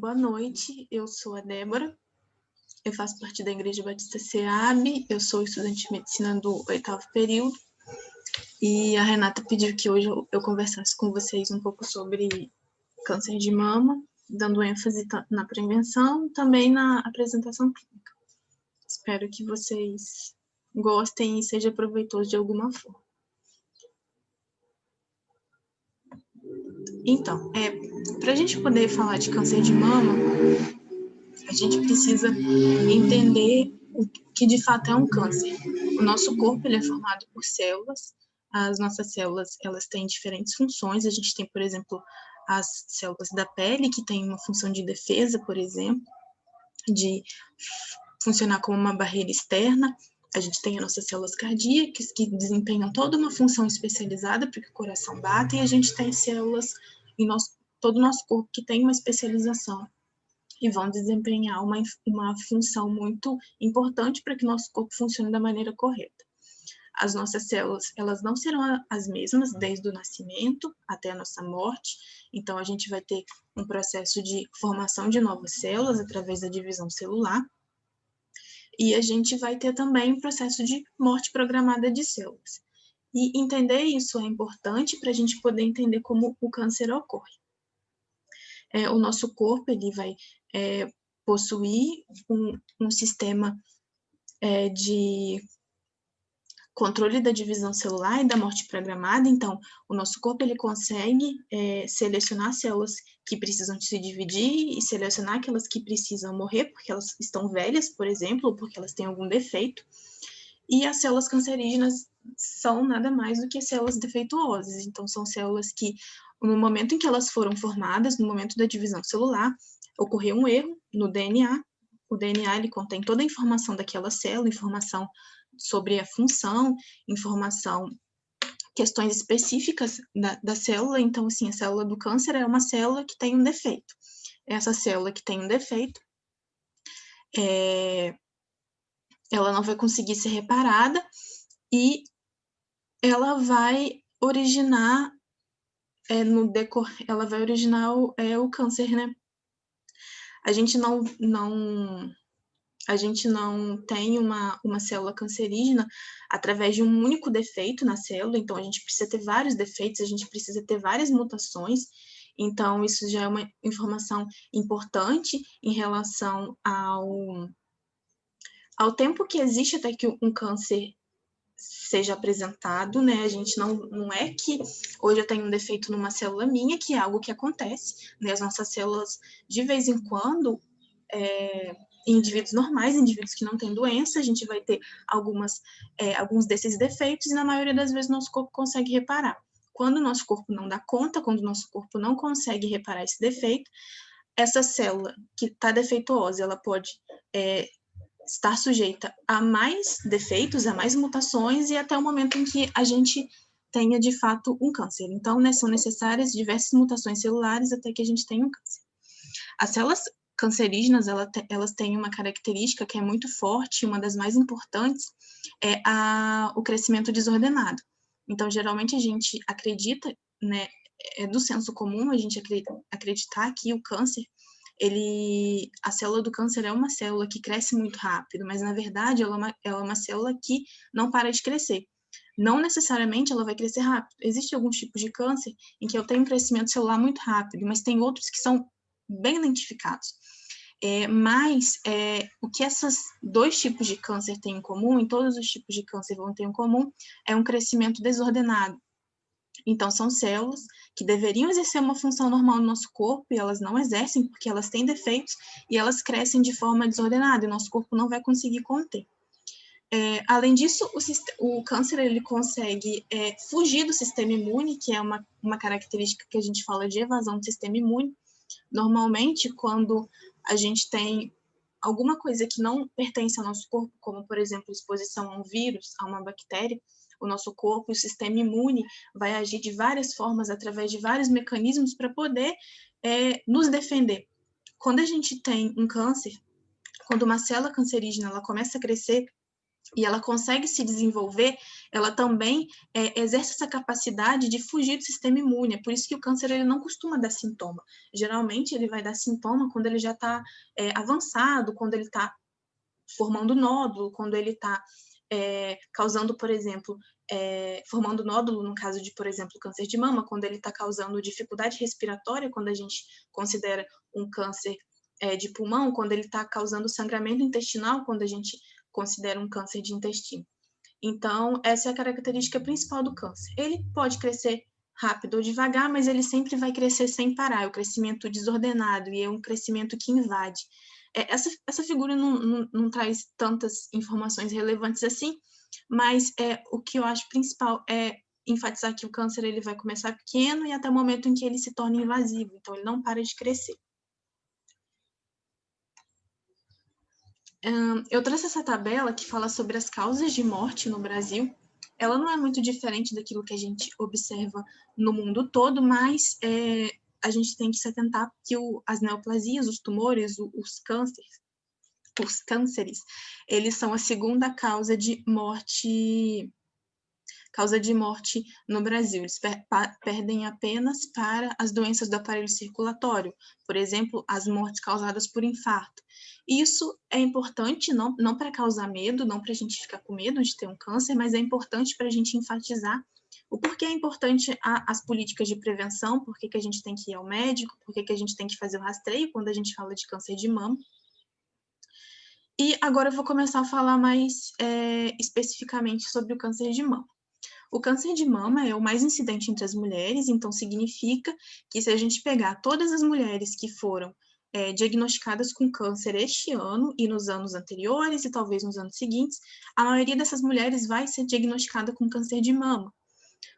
Boa noite, eu sou a Débora, eu faço parte da Igreja Batista SEAB, eu sou estudante de medicina do 8º período, e a Renata pediu que hoje eu conversasse com vocês um pouco sobre câncer de mama, dando ênfase na prevenção, também na apresentação clínica. Espero que vocês gostem e seja proveitoso de alguma forma. Então, para a gente poder falar de câncer de mama, a gente precisa entender o que de fato é um câncer. O nosso corpo ele é formado por células. As nossas células elas têm diferentes funções. A gente tem, por exemplo, as células da pele, que têm uma função de defesa, por exemplo, de funcionar como uma barreira externa. A gente tem as nossas células cardíacas, que desempenham toda uma função especializada para que o coração bata, e a gente tem células em todo o nosso corpo que tem uma especialização e vão desempenhar uma função muito importante para que nosso corpo funcione da maneira correta. As nossas células, elas não serão as mesmas desde o nascimento até a nossa morte, então a gente vai ter um processo de formação de novas células através da divisão celular, e a gente vai ter também um processo de morte programada de células. E entender isso é importante para a gente poder entender como o câncer ocorre. O nosso corpo ele vai possuir um sistema de controle da divisão celular e da morte programada. Então, o nosso corpo ele consegue selecionar células que precisam se dividir e selecionar aquelas que precisam morrer porque elas estão velhas, por exemplo, ou porque elas têm algum defeito. E as células cancerígenas são nada mais do que células defeituosas. Então, são células que, no momento em que elas foram formadas, no momento da divisão celular, ocorreu um erro no DNA. O DNA ele contém toda a informação daquela célula, informação sobre a função, informação, questões específicas da célula. Então, assim, a célula do câncer é uma célula que tem um defeito. Essa célula que tem um defeito, ela não vai conseguir ser reparada e ela vai originar ela vai originar o câncer, né? A gente não tem uma célula cancerígena através de um único defeito na célula, então a gente precisa ter vários defeitos, a gente precisa ter várias mutações, então isso já é uma informação importante em relação ao tempo que existe até que um câncer seja apresentado, né? A gente não é que hoje eu tenho um defeito numa célula minha, que é algo que acontece, né? As nossas células, de vez em quando, em indivíduos normais, indivíduos que não têm doença, a gente vai ter alguns desses defeitos e na maioria das vezes nosso corpo consegue reparar. Quando o nosso corpo não dá conta, quando o nosso corpo não consegue reparar esse defeito, essa célula que está defeituosa, ela pode estar sujeita a mais defeitos, a mais mutações e até o momento em que a gente tenha, de fato, um câncer. Então, né, são necessárias diversas mutações celulares até que a gente tenha um câncer. As células cancerígenas, elas têm uma característica que é muito forte, uma das mais importantes, é o crescimento desordenado. Então, geralmente a gente acredita, né, é do senso comum a gente acreditar que o câncer, a célula do câncer é uma célula que cresce muito rápido, mas na verdade ela é uma célula que não para de crescer. Não necessariamente ela vai crescer rápido. Existem alguns tipos de câncer em que eu tenho um crescimento celular muito rápido, mas tem outros que são bem identificados. Mas o que esses dois tipos de câncer têm em comum, e todos os tipos de câncer vão ter em comum, é um crescimento desordenado. Então, são células que deveriam exercer uma função normal no nosso corpo e elas não exercem porque elas têm defeitos e elas crescem de forma desordenada e nosso corpo não vai conseguir conter. Além disso, o câncer ele consegue fugir do sistema imune, que é uma característica que a gente fala de evasão do sistema imune. Normalmente, quando a gente tem alguma coisa que não pertence ao nosso corpo, como, por exemplo, exposição a um vírus, a uma bactéria, o nosso corpo, o sistema imune vai agir de várias formas, através de vários mecanismos para poder nos defender. Quando a gente tem um câncer, quando uma célula cancerígena ela começa a crescer, e ela consegue se desenvolver, ela também exerce essa capacidade de fugir do sistema imune. É por isso que o câncer ele não costuma dar sintoma. Geralmente, ele vai dar sintoma quando ele já está avançado, quando ele está formando nódulo, quando ele está causando, por exemplo, formando nódulo, no caso de, por exemplo, câncer de mama, quando ele está causando dificuldade respiratória, quando a gente considera um câncer de pulmão, quando ele está causando sangramento intestinal, quando a gente considera um câncer de intestino. Então, essa é a característica principal do câncer. Ele pode crescer rápido ou devagar, mas ele sempre vai crescer sem parar, é o crescimento desordenado e é um crescimento que invade. Essa figura não traz tantas informações relevantes assim, mas o que eu acho principal é enfatizar que o câncer ele vai começar pequeno e até o momento em que ele se torna invasivo, então ele não para de crescer. Eu trouxe essa tabela que fala sobre as causas de morte no Brasil. Ela não é muito diferente daquilo que a gente observa no mundo todo, mas a gente tem que se atentar que as neoplasias, os tumores, os cânceres, eles são a segunda causa de morte no Brasil. Eles perdem apenas para as doenças do aparelho circulatório, por exemplo, as mortes causadas por infarto. Isso é importante não para causar medo, não para a gente ficar com medo de ter um câncer, mas é importante para a gente enfatizar o porquê é importante as políticas de prevenção, por que a gente tem que ir ao médico, por que a gente tem que fazer o rastreio quando a gente fala de câncer de mama. E agora eu vou começar a falar mais especificamente sobre o câncer de mama. O câncer de mama é o mais incidente entre as mulheres, então significa que se a gente pegar todas as mulheres que foram diagnosticadas com câncer este ano e nos anos anteriores e talvez nos anos seguintes, a maioria dessas mulheres vai ser diagnosticada com câncer de mama.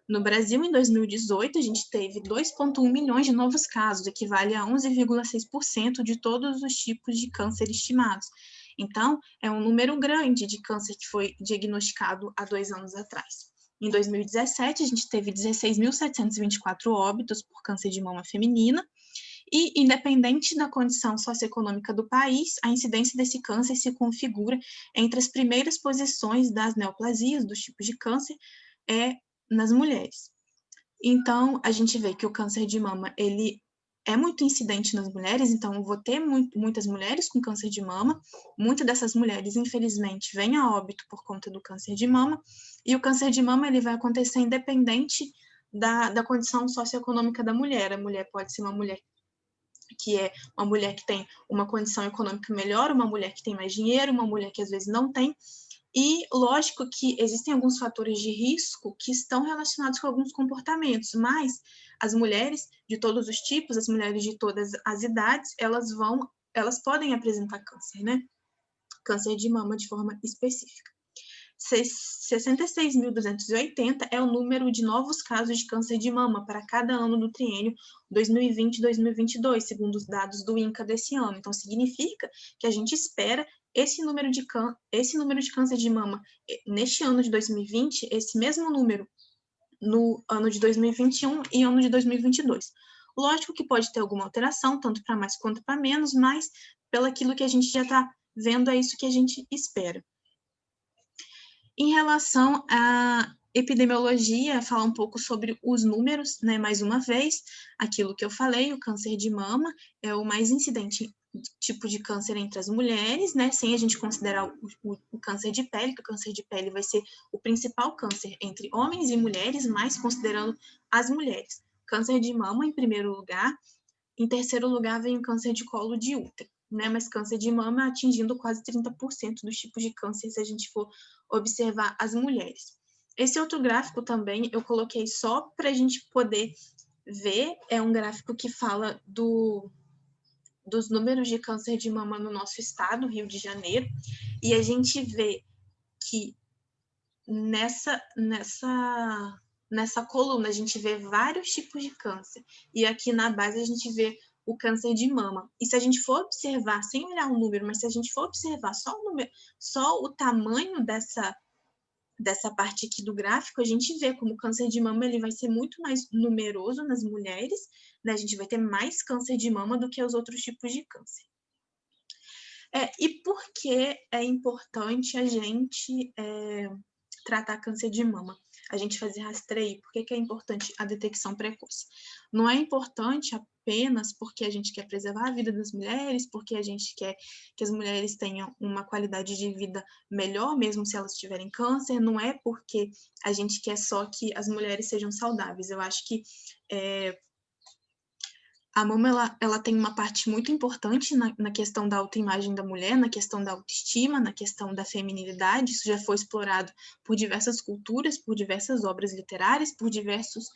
No Brasil, em 2018, a gente teve 2,1 milhões de novos casos, equivale a 11,6% de todos os tipos de câncer estimados. Então, é um número grande de câncer que foi diagnosticado há 2 anos atrás. Em 2017, a gente teve 16.724 óbitos por câncer de mama feminina, e, independente da condição socioeconômica do país, a incidência desse câncer se configura entre as primeiras posições das neoplasias, dos tipos de câncer, nas mulheres. Então, a gente vê que o câncer de mama, ele é muito incidente nas mulheres, então eu vou ter muitas mulheres com câncer de mama, muitas dessas mulheres, infelizmente, vêm a óbito por conta do câncer de mama, e o câncer de mama, ele vai acontecer independente da condição socioeconômica da mulher. A mulher pode ser uma mulher que é uma mulher que tem uma condição econômica melhor, uma mulher que tem mais dinheiro, uma mulher que às vezes não tem, e lógico que existem alguns fatores de risco que estão relacionados com alguns comportamentos, mas as mulheres de todos os tipos, as mulheres de todas as idades, elas podem apresentar câncer, né? Câncer de mama de forma específica. 66.280 é o número de novos casos de câncer de mama para cada ano do triênio 2020-2022, segundo os dados do INCA desse ano. Então, significa que a gente espera esse número de câncer de mama neste ano de 2020, esse mesmo número no ano de 2021 e ano de 2022. Lógico que pode ter alguma alteração, tanto para mais quanto para menos, mas pelo aquilo que a gente já está vendo, é isso que a gente espera. Em relação à epidemiologia, falar um pouco sobre os números, né? Mais uma vez, aquilo que eu falei, o câncer de mama é o mais incidente tipo de câncer entre as mulheres, né? Sem a gente considerar o câncer de pele, que o câncer de pele vai ser o principal câncer entre homens e mulheres, mas considerando as mulheres. Câncer de mama em primeiro lugar, em terceiro lugar vem o câncer de colo de útero, né? Mas câncer de mama atingindo quase 30% dos tipos de câncer se a gente for observar as mulheres. Esse outro gráfico também eu coloquei só para a gente poder ver, é um gráfico que fala dos números de câncer de mama no nosso estado, Rio de Janeiro, e a gente vê que nessa coluna a gente vê vários tipos de câncer, e aqui na base a gente vê o câncer de mama. E se a gente for observar, sem olhar o número, mas se a gente for observar só o tamanho dessa parte aqui do gráfico, a gente vê como o câncer de mama ele vai ser muito mais numeroso nas mulheres, né? A gente vai ter mais câncer de mama do que os outros tipos de câncer. E por que é importante a gente tratar câncer de mama? A gente fazer rastreio, por que é importante a detecção precoce? Não é importante apenas porque a gente quer preservar a vida das mulheres, porque a gente quer que as mulheres tenham uma qualidade de vida melhor, mesmo se elas tiverem câncer, não é porque a gente quer só que as mulheres sejam saudáveis. Eu acho que a mama ela tem uma parte muito importante na questão da autoimagem da mulher, na questão da autoestima, na questão da feminilidade. Isso já foi explorado por diversas culturas, por diversas obras literárias, por diversos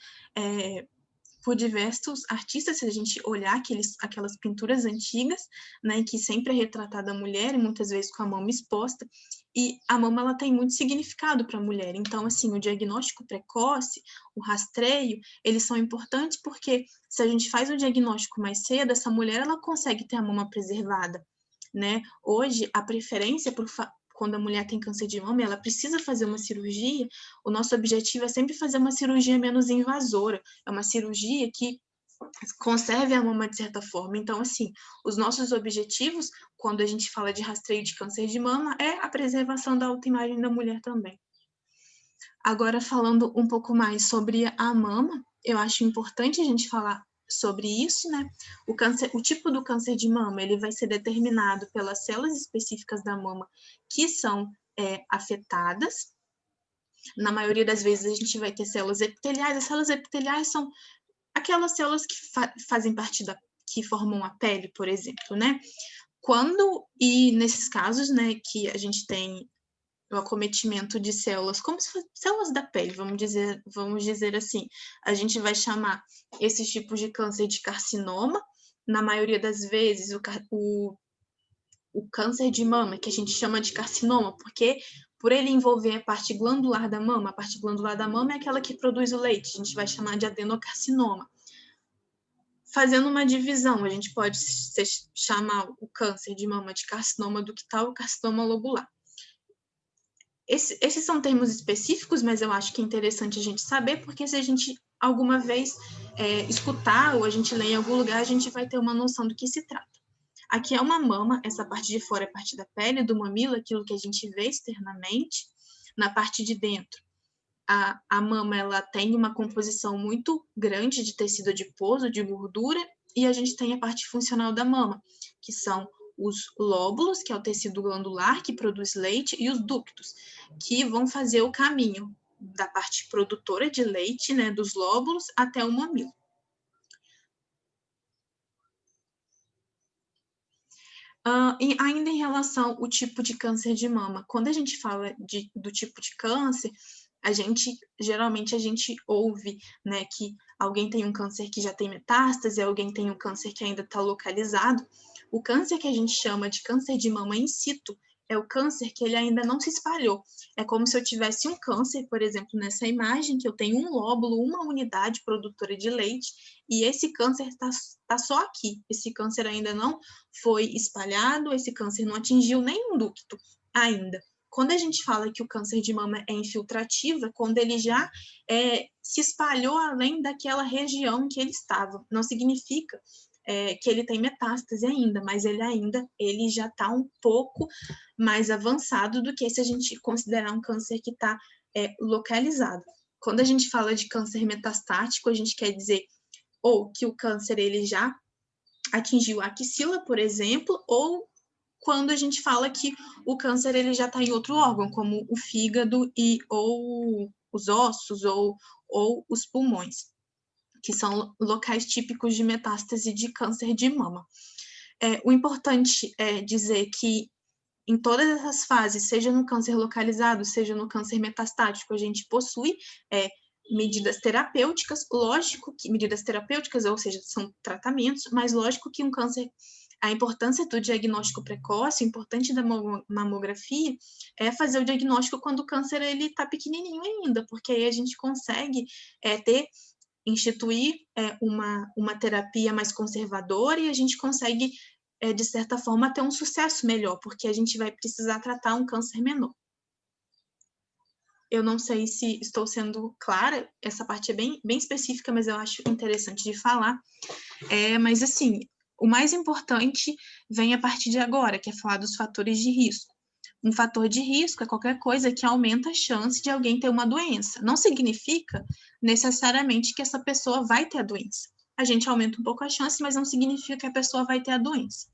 artistas, se a gente olhar aquelas pinturas antigas, né, em que sempre é retratada a mulher, e muitas vezes com a mama exposta, e a mama ela tem muito significado para a mulher. Então, assim, o diagnóstico precoce, o rastreio, eles são importantes porque se a gente faz o diagnóstico mais cedo, essa mulher ela consegue ter a mama preservada, né? Hoje, a preferência por quando a mulher tem câncer de mama, ela precisa fazer uma cirurgia, o nosso objetivo é sempre fazer uma cirurgia menos invasora, é uma cirurgia que conserve a mama de certa forma. Então, assim, os nossos objetivos, quando a gente fala de rastreio de câncer de mama, é a preservação da autoimagem da mulher também. Agora, falando um pouco mais sobre a mama, eu acho importante a gente falar sobre isso, né? O tipo do câncer de mama, ele vai ser determinado pelas células específicas da mama que são afetadas. Na maioria das vezes a gente vai ter células epiteliais. As células epiteliais são aquelas células que fazem parte que formam a pele, por exemplo, né? E nesses casos, né, que a gente tem o acometimento de células, como se fossem células da pele, vamos dizer assim. A gente vai chamar esses tipos de câncer de carcinoma. Na maioria das vezes, o câncer de mama, que a gente chama de carcinoma, porque por ele envolver a parte glandular da mama é aquela que produz o leite, a gente vai chamar de adenocarcinoma. Fazendo uma divisão, a gente pode chamar o câncer de mama de carcinoma ductal e carcinoma lobular. Esses são termos específicos, mas eu acho que é interessante a gente saber, porque se a gente alguma vez escutar ou a gente ler em algum lugar, a gente vai ter uma noção do que se trata. Aqui é uma mama, essa parte de fora é a parte da pele, do mamilo, aquilo que a gente vê externamente. Na parte de dentro, a mama ela tem uma composição muito grande de tecido adiposo, de gordura, e a gente tem a parte funcional da mama, que são os lóbulos, que é o tecido glandular que produz leite, e os ductos, que vão fazer o caminho da parte produtora de leite, né, dos lóbulos, até o mamilo. Ainda em relação ao tipo de câncer de mama, quando a gente fala do tipo de câncer, geralmente a gente ouve, né, que alguém tem um câncer que já tem metástase, alguém tem um câncer que ainda está localizado. O câncer que a gente chama de câncer de mama in situ é o câncer que ele ainda não se espalhou. É como se eu tivesse um câncer, por exemplo, nessa imagem, que eu tenho um lóbulo, uma unidade produtora de leite, e esse câncer está só aqui. Esse câncer ainda não foi espalhado, esse câncer não atingiu nenhum ducto ainda. Quando a gente fala que o câncer de mama é infiltrativo, é quando ele já se espalhou além daquela região em que ele estava. Não significa que ele tem metástase ainda, mas ele já está um pouco mais avançado do que se a gente considerar um câncer que está localizado. Quando a gente fala de câncer metastático, a gente quer dizer ou que o câncer ele já atingiu a axila, por exemplo, ou quando a gente fala que o câncer ele já está em outro órgão, como o fígado ou os ossos ou os pulmões, que são locais típicos de metástase de câncer de mama. O importante é dizer que em todas essas fases, seja no câncer localizado, seja no câncer metastático, a gente possui medidas terapêuticas, lógico que medidas terapêuticas, ou seja, são tratamentos, mas lógico que um câncer, a importância do diagnóstico precoce, o importante da mamografia é fazer o diagnóstico quando o câncer ele está pequenininho ainda, porque aí a gente consegue instituir uma terapia mais conservadora e a gente consegue, de certa forma, ter um sucesso melhor, porque a gente vai precisar tratar um câncer menor. Eu não sei se estou sendo clara, essa parte é bem específica, mas eu acho interessante de falar. Mas, assim, O mais importante vem a partir de agora, que é falar dos fatores de risco. Um fator de risco é qualquer coisa que aumenta a chance de alguém ter uma doença. Não significa necessariamente que essa pessoa vai ter a doença. A gente aumenta um pouco a chance, mas não significa que a pessoa vai ter a doença.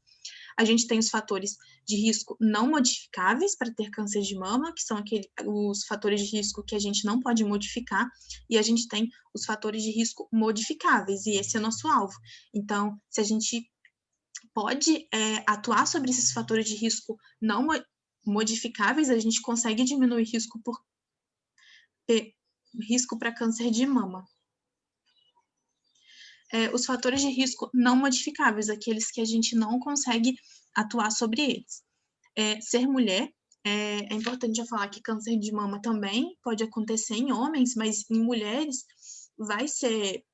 A gente tem os fatores de risco não modificáveis para ter câncer de mama, que são os fatores de risco que a gente não pode modificar, e a gente tem os fatores de risco modificáveis, e esse é o nosso alvo. Então, se a gente pode atuar sobre esses fatores de risco não modificáveis, a gente consegue diminuir risco para câncer de mama. Os fatores de risco não modificáveis, aqueles que a gente não consegue atuar sobre eles. Ser mulher, é importante já falar que câncer de mama também pode acontecer em homens, mas em mulheres vai ser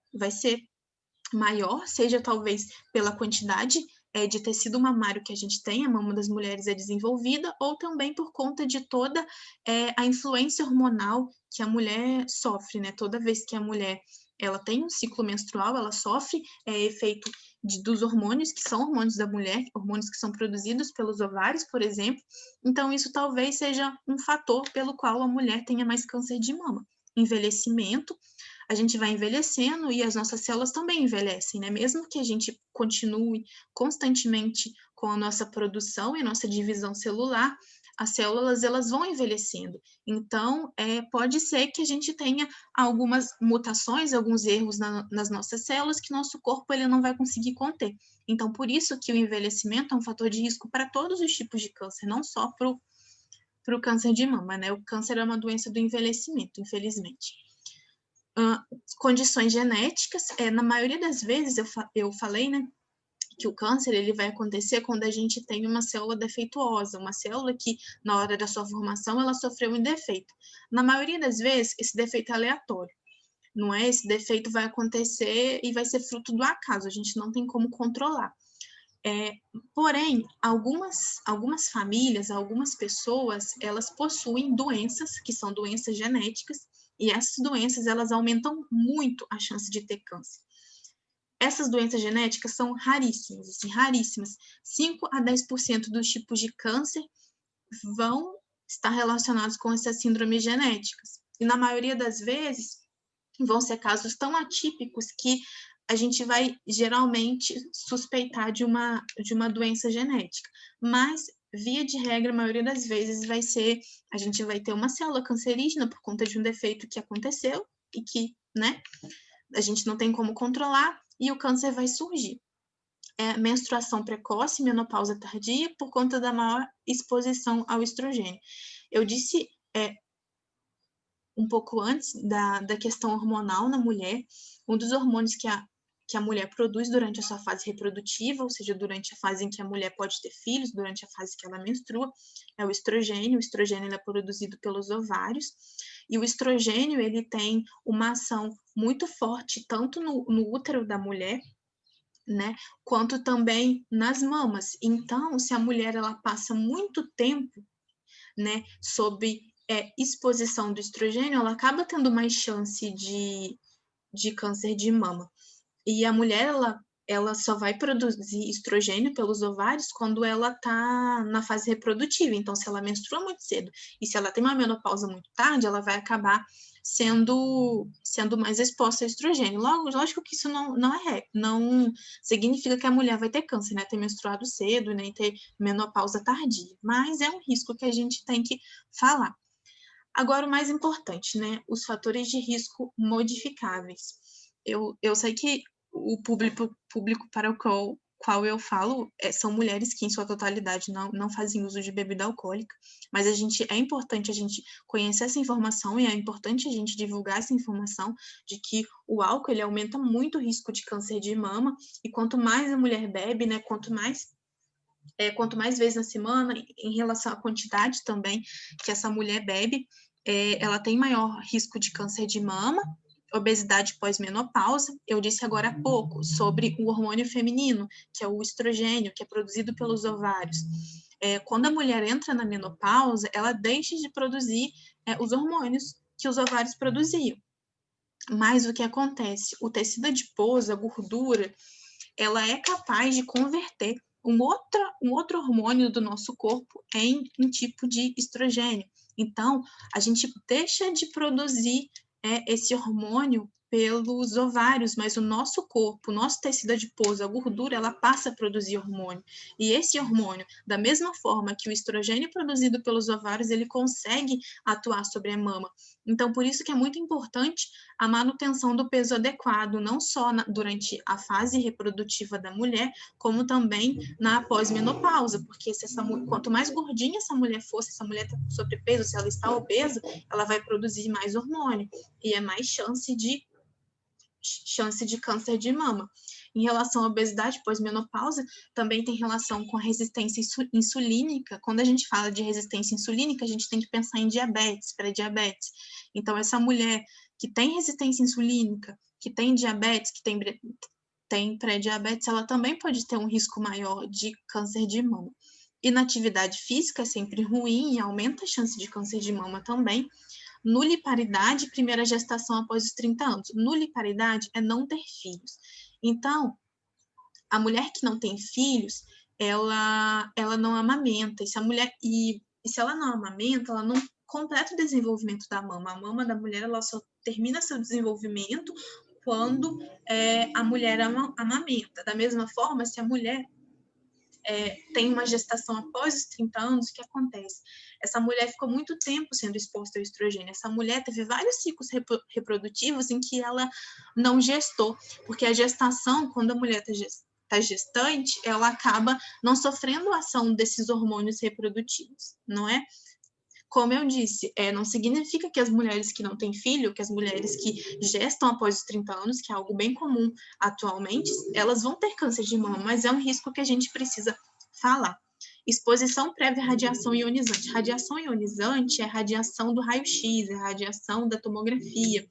maior, seja talvez pela quantidade de tecido mamário que a gente tem, a mama das mulheres é desenvolvida, ou também por conta de toda a influência hormonal que a mulher sofre, né? Toda vez que a mulher ela tem um ciclo menstrual, ela sofre efeito dos hormônios, que são hormônios da mulher, hormônios que são produzidos pelos ovários, por exemplo. Então, isso talvez seja um fator pelo qual a mulher tenha mais câncer de mama. Envelhecimento, a gente vai envelhecendo e as nossas células também envelhecem, né? Mesmo que a gente continue constantemente com a nossa produção e a nossa divisão celular, as células elas vão envelhecendo. Então, pode ser que a gente tenha algumas mutações, alguns erros nas nossas células que nosso corpo ele não vai conseguir conter. Então, por isso que o envelhecimento é um fator de risco para todos os tipos de câncer, não só para o câncer de mama, né? O câncer é uma doença do envelhecimento, infelizmente. Condições genéticas, na maioria das vezes eu falei, né, que o câncer ele vai acontecer quando a gente tem uma célula defeituosa, uma célula que na hora da sua formação ela sofreu um defeito. Na maioria das vezes esse defeito é aleatório, não é? Esse defeito vai acontecer e vai ser fruto do acaso, a gente não tem como controlar. Porém, algumas famílias, algumas pessoas, elas possuem doenças que são doenças genéticas e essas doenças elas aumentam muito a chance de ter câncer. Essas doenças genéticas são raríssimas, assim, raríssimas. 5 a 10% dos tipos de câncer vão estar relacionados com essas síndromes genéticas. E na maioria das vezes vão ser casos tão atípicos que a gente vai geralmente suspeitar de uma doença genética. Mas, via de regra, a maioria das vezes a gente vai ter uma célula cancerígena por conta de um defeito que aconteceu e que, né, a gente não tem como controlar e o câncer vai surgir. Menstruação precoce, menopausa tardia, por conta da maior exposição ao estrogênio. Eu disse um pouco antes da questão hormonal na mulher, um dos hormônios que a mulher produz durante a sua fase reprodutiva, ou seja, durante a fase em que a mulher pode ter filhos, durante a fase que ela menstrua, é o estrogênio. O estrogênio ele é produzido pelos ovários, e o estrogênio ele tem uma ação muito forte, tanto no útero da mulher, né, quanto também nas mamas. Então, se a mulher ela passa muito tempo, né, sob exposição do estrogênio, ela acaba tendo mais chance de câncer de mama. E a mulher, ela só vai produzir estrogênio pelos ovários quando ela está na fase reprodutiva. Então, se ela menstrua muito cedo e se ela tem uma menopausa muito tarde, ela vai acabar sendo mais exposta a estrogênio. Lógico que isso não significa que a mulher vai ter câncer, né? Ter menstruado cedo, nem ter menopausa tardia. Mas é um risco que a gente tem que falar. Agora, o mais importante, né? Os fatores de risco modificáveis. Eu sei que o público para o qual eu falo são mulheres que, em sua totalidade, não fazem uso de bebida alcoólica, mas é importante a gente conhecer essa informação e é importante a gente divulgar essa informação de que o álcool ele aumenta muito o risco de câncer de mama e quanto mais a mulher bebe, né, quanto mais vezes na semana, em relação à quantidade também que essa mulher bebe, ela tem maior risco de câncer de mama, obesidade pós-menopausa. Eu disse agora há pouco sobre o hormônio feminino, que é o estrogênio, que é produzido pelos ovários. Quando a mulher entra na menopausa, ela deixa de produzir os hormônios que os ovários produziam. Mas o que acontece? O tecido adiposo, a gordura, ela é capaz de converter um outro hormônio do nosso corpo em um tipo de estrogênio. Então, a gente deixa de produzir esse hormônio pelos ovários, mas o nosso corpo, o nosso tecido adiposo, a gordura, ela passa a produzir hormônio. E esse hormônio, da mesma forma que o estrogênio produzido pelos ovários, ele consegue atuar sobre a mama. Então, por isso que é muito importante a manutenção do peso adequado, não só durante a fase reprodutiva da mulher, como também na pós-menopausa, porque quanto mais gordinha essa mulher for, se essa mulher está com sobrepeso, se ela está obesa, ela vai produzir mais hormônio e é mais chance de câncer de mama. Em relação à obesidade pós-menopausa, também tem relação com a resistência insulínica. Quando a gente fala de resistência insulínica, a gente tem que pensar em diabetes, pré-diabetes. Então, essa mulher que tem resistência insulínica, que tem diabetes, que tem pré-diabetes, ela também pode ter um risco maior de câncer de mama. Inatividade física é sempre ruim e aumenta a chance de câncer de mama também. Nuliparidade, primeira gestação após os 30 anos. Nuliparidade é não ter filhos. Então, a mulher que não tem filhos, ela não amamenta. E se ela não amamenta, ela não completa o desenvolvimento da mama. A mama da mulher, ela só termina seu desenvolvimento quando a mulher amamenta. Da mesma forma, se a mulher tem uma gestação após os 30 anos, o que acontece? Essa mulher ficou muito tempo sendo exposta ao estrogênio. Essa mulher teve vários ciclos reprodutivos em que ela não gestou, porque a gestação, quando a mulher está gestante, ela acaba não sofrendo a ação desses hormônios reprodutivos, não é? Como eu disse, não significa que as mulheres que não têm filho, que as mulheres que gestam após os 30 anos, que é algo bem comum atualmente, elas vão ter câncer de mama, mas é um risco que a gente precisa falar. Exposição prévia à radiação ionizante. Radiação ionizante é radiação do raio-x, é radiação da tomografia,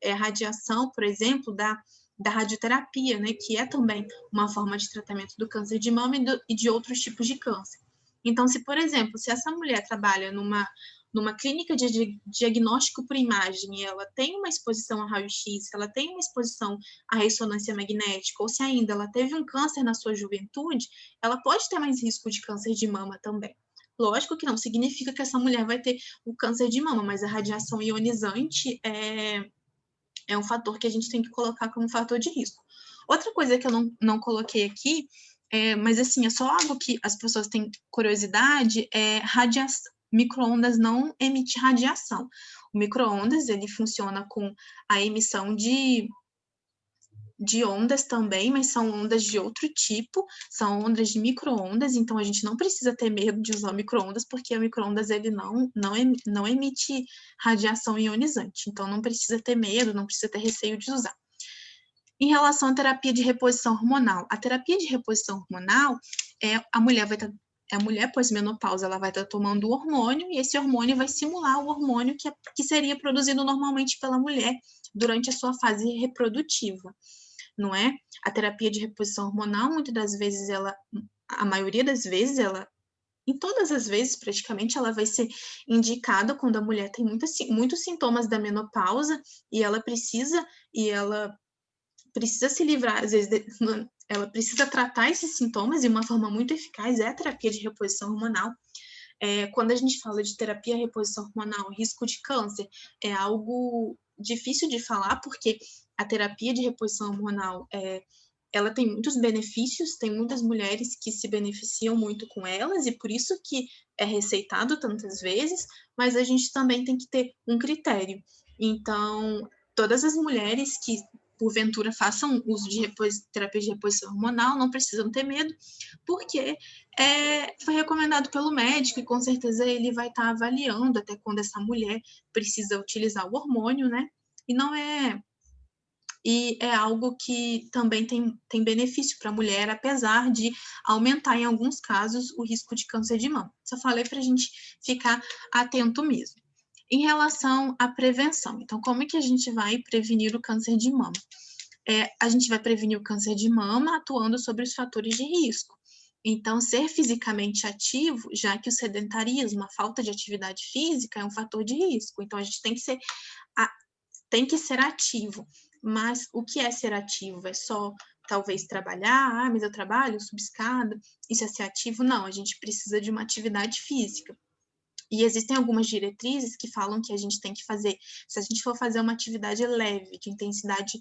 é radiação, por exemplo, da radioterapia, né, que é também uma forma de tratamento do câncer de mama e de outros tipos de câncer. Então, por exemplo, se essa mulher trabalha numa clínica de diagnóstico por imagem e ela tem uma exposição a raio-x, ela tem uma exposição à ressonância magnética, ou se ainda ela teve um câncer na sua juventude, ela pode ter mais risco de câncer de mama também. Lógico que não significa que essa mulher vai ter o câncer de mama, mas a radiação ionizante é um fator que a gente tem que colocar como fator de risco. Outra coisa que eu não coloquei aqui, mas assim, é só algo que as pessoas têm curiosidade, radiação. Micro-ondas não emite radiação. O micro-ondas, ele funciona com a emissão de ondas também, mas são ondas de outro tipo, são ondas de micro-ondas, então a gente não precisa ter medo de usar micro-ondas, porque o micro-ondas ele não emite radiação ionizante, então não precisa ter medo, não precisa ter receio de usar. Em relação à terapia de reposição hormonal, a terapia de reposição hormonal a mulher pós-menopausa, ela vai estar tomando o hormônio, e esse hormônio vai simular o hormônio que seria produzido normalmente pela mulher durante a sua fase reprodutiva, não é? A terapia de reposição hormonal, muitas das vezes, a maioria das vezes, em todas as vezes, praticamente, ela vai ser indicada quando a mulher tem muitos sintomas da menopausa e ela precisa se livrar, às vezes, ela precisa tratar esses sintomas e uma forma muito eficaz é a terapia de reposição hormonal. Quando a gente fala de terapia de reposição hormonal, risco de câncer, é algo difícil de falar, porque a terapia de reposição hormonal, ela tem muitos benefícios, tem muitas mulheres que se beneficiam muito com elas, e por isso que é receitado tantas vezes, mas a gente também tem que ter um critério. Então, todas as mulheres que porventura façam uso de terapia de reposição hormonal, não precisam ter medo, porque foi recomendado pelo médico e com certeza ele vai estar avaliando até quando essa mulher precisa utilizar o hormônio, né? E é algo que também tem benefício para a mulher, apesar de aumentar em alguns casos o risco de câncer de mama. Só falei para a gente ficar atento mesmo. Em relação à prevenção, então, como é que a gente vai prevenir o câncer de mama? A gente vai prevenir o câncer de mama atuando sobre os fatores de risco. Então, ser fisicamente ativo, já que o sedentarismo, a falta de atividade física, é um fator de risco. Então, a gente tem que ser ativo. Mas o que é ser ativo? É só talvez trabalhar, mas eu trabalho, subo escada, isso é ser ativo? Não, a gente precisa de uma atividade física. E existem algumas diretrizes que falam que a gente tem que fazer, se a gente for fazer uma atividade leve, de intensidade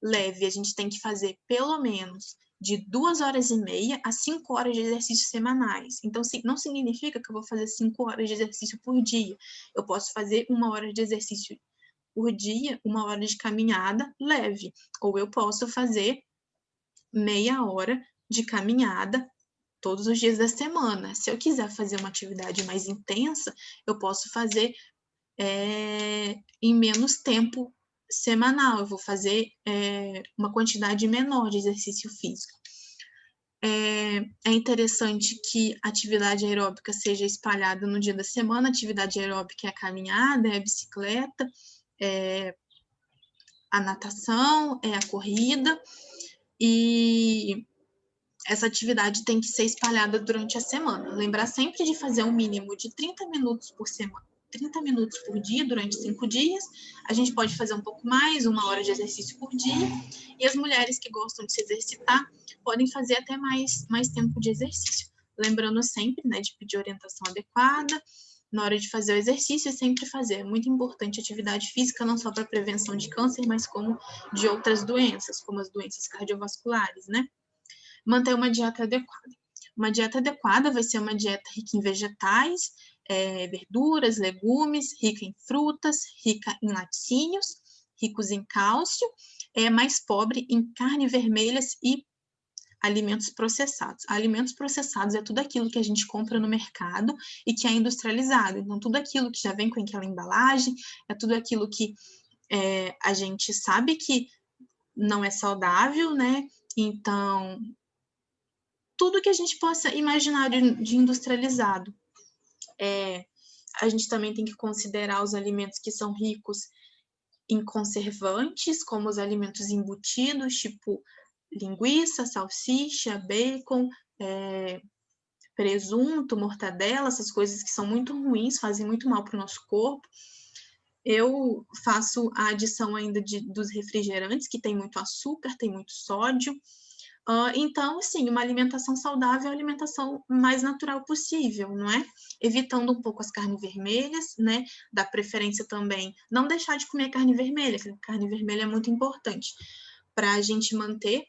leve, a gente tem que fazer pelo menos de 2h30 a 5 horas de exercícios semanais. Então, não significa que eu vou fazer 5 horas de exercício por dia. Eu posso fazer 1 hora de exercício por dia, 1 hora de caminhada leve. Ou eu posso fazer meia hora de caminhada todos os dias da semana. Se eu quiser fazer uma atividade mais intensa, eu posso fazer em menos tempo semanal. Eu vou fazer uma quantidade menor de exercício físico. É interessante que a atividade aeróbica seja espalhada no dia da semana. A atividade aeróbica é a caminhada, é a bicicleta, é a natação, é a corrida, e essa atividade tem que ser espalhada durante a semana. Lembrar sempre de fazer um mínimo de 30 minutos por semana, 30 minutos por dia, durante 5 dias. A gente pode fazer um pouco mais, 1 hora de exercício por dia. E as mulheres que gostam de se exercitar podem fazer até mais tempo de exercício. Lembrando sempre, né, de pedir orientação adequada na hora de fazer o exercício e sempre fazer. É muito importante a atividade física, não só para prevenção de câncer, mas como de outras doenças, como as doenças cardiovasculares, né? Manter uma dieta adequada. Uma dieta adequada vai ser uma dieta rica em vegetais, verduras, legumes, rica em frutas, rica em laticínios, ricos em cálcio, mais pobre em carne vermelhas e alimentos processados. Alimentos processados é tudo aquilo que a gente compra no mercado e que é industrializado. Então, tudo aquilo que já vem com aquela embalagem, é tudo aquilo que a gente sabe que não é saudável, né? Então, tudo que a gente possa imaginar de industrializado. A gente também tem que considerar os alimentos que são ricos em conservantes, como os alimentos embutidos, tipo linguiça, salsicha, bacon, presunto, mortadela, essas coisas que são muito ruins, fazem muito mal para o nosso corpo. Eu faço a adição ainda dos refrigerantes, que tem muito açúcar, tem muito sódio. Então, assim, uma alimentação saudável é a alimentação mais natural possível, não é? Evitando um pouco as carnes vermelhas, né? Dá preferência também não deixar de comer carne vermelha, porque a carne vermelha é muito importante para a gente manter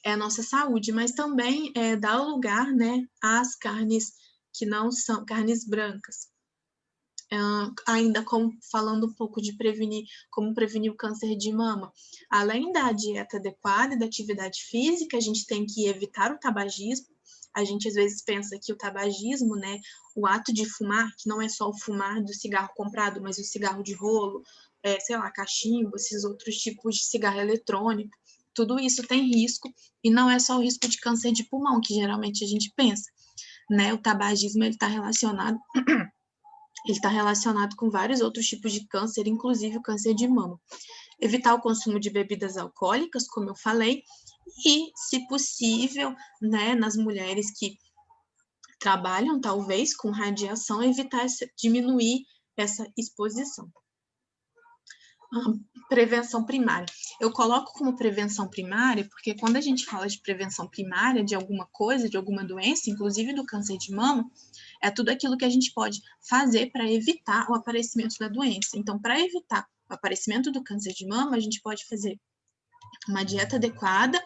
a nossa saúde, mas também dar lugar, né, às carnes que não são carnes brancas. Ainda falando um pouco de como prevenir o câncer de mama. Além da dieta adequada e da atividade física, a gente tem que evitar o tabagismo. A gente às vezes pensa que o tabagismo, né, o ato de fumar, que não é só o fumar do cigarro comprado, mas o cigarro de rolo, sei lá, cachimbo, esses outros tipos de cigarro eletrônico, tudo isso tem risco, e não é só o risco de câncer de pulmão, que geralmente a gente pensa, né? O tabagismo, ele está relacionado com vários outros tipos de câncer, inclusive o câncer de mama. Evitar o consumo de bebidas alcoólicas, como eu falei, e, se possível, né, nas mulheres que trabalham, talvez, com radiação, diminuir essa exposição. Prevenção primária. Eu coloco como prevenção primária porque quando a gente fala de prevenção primária de alguma coisa, de alguma doença, inclusive do câncer de mama, é tudo aquilo que a gente pode fazer para evitar o aparecimento da doença. Então, para evitar o aparecimento do câncer de mama, a gente pode fazer uma dieta adequada,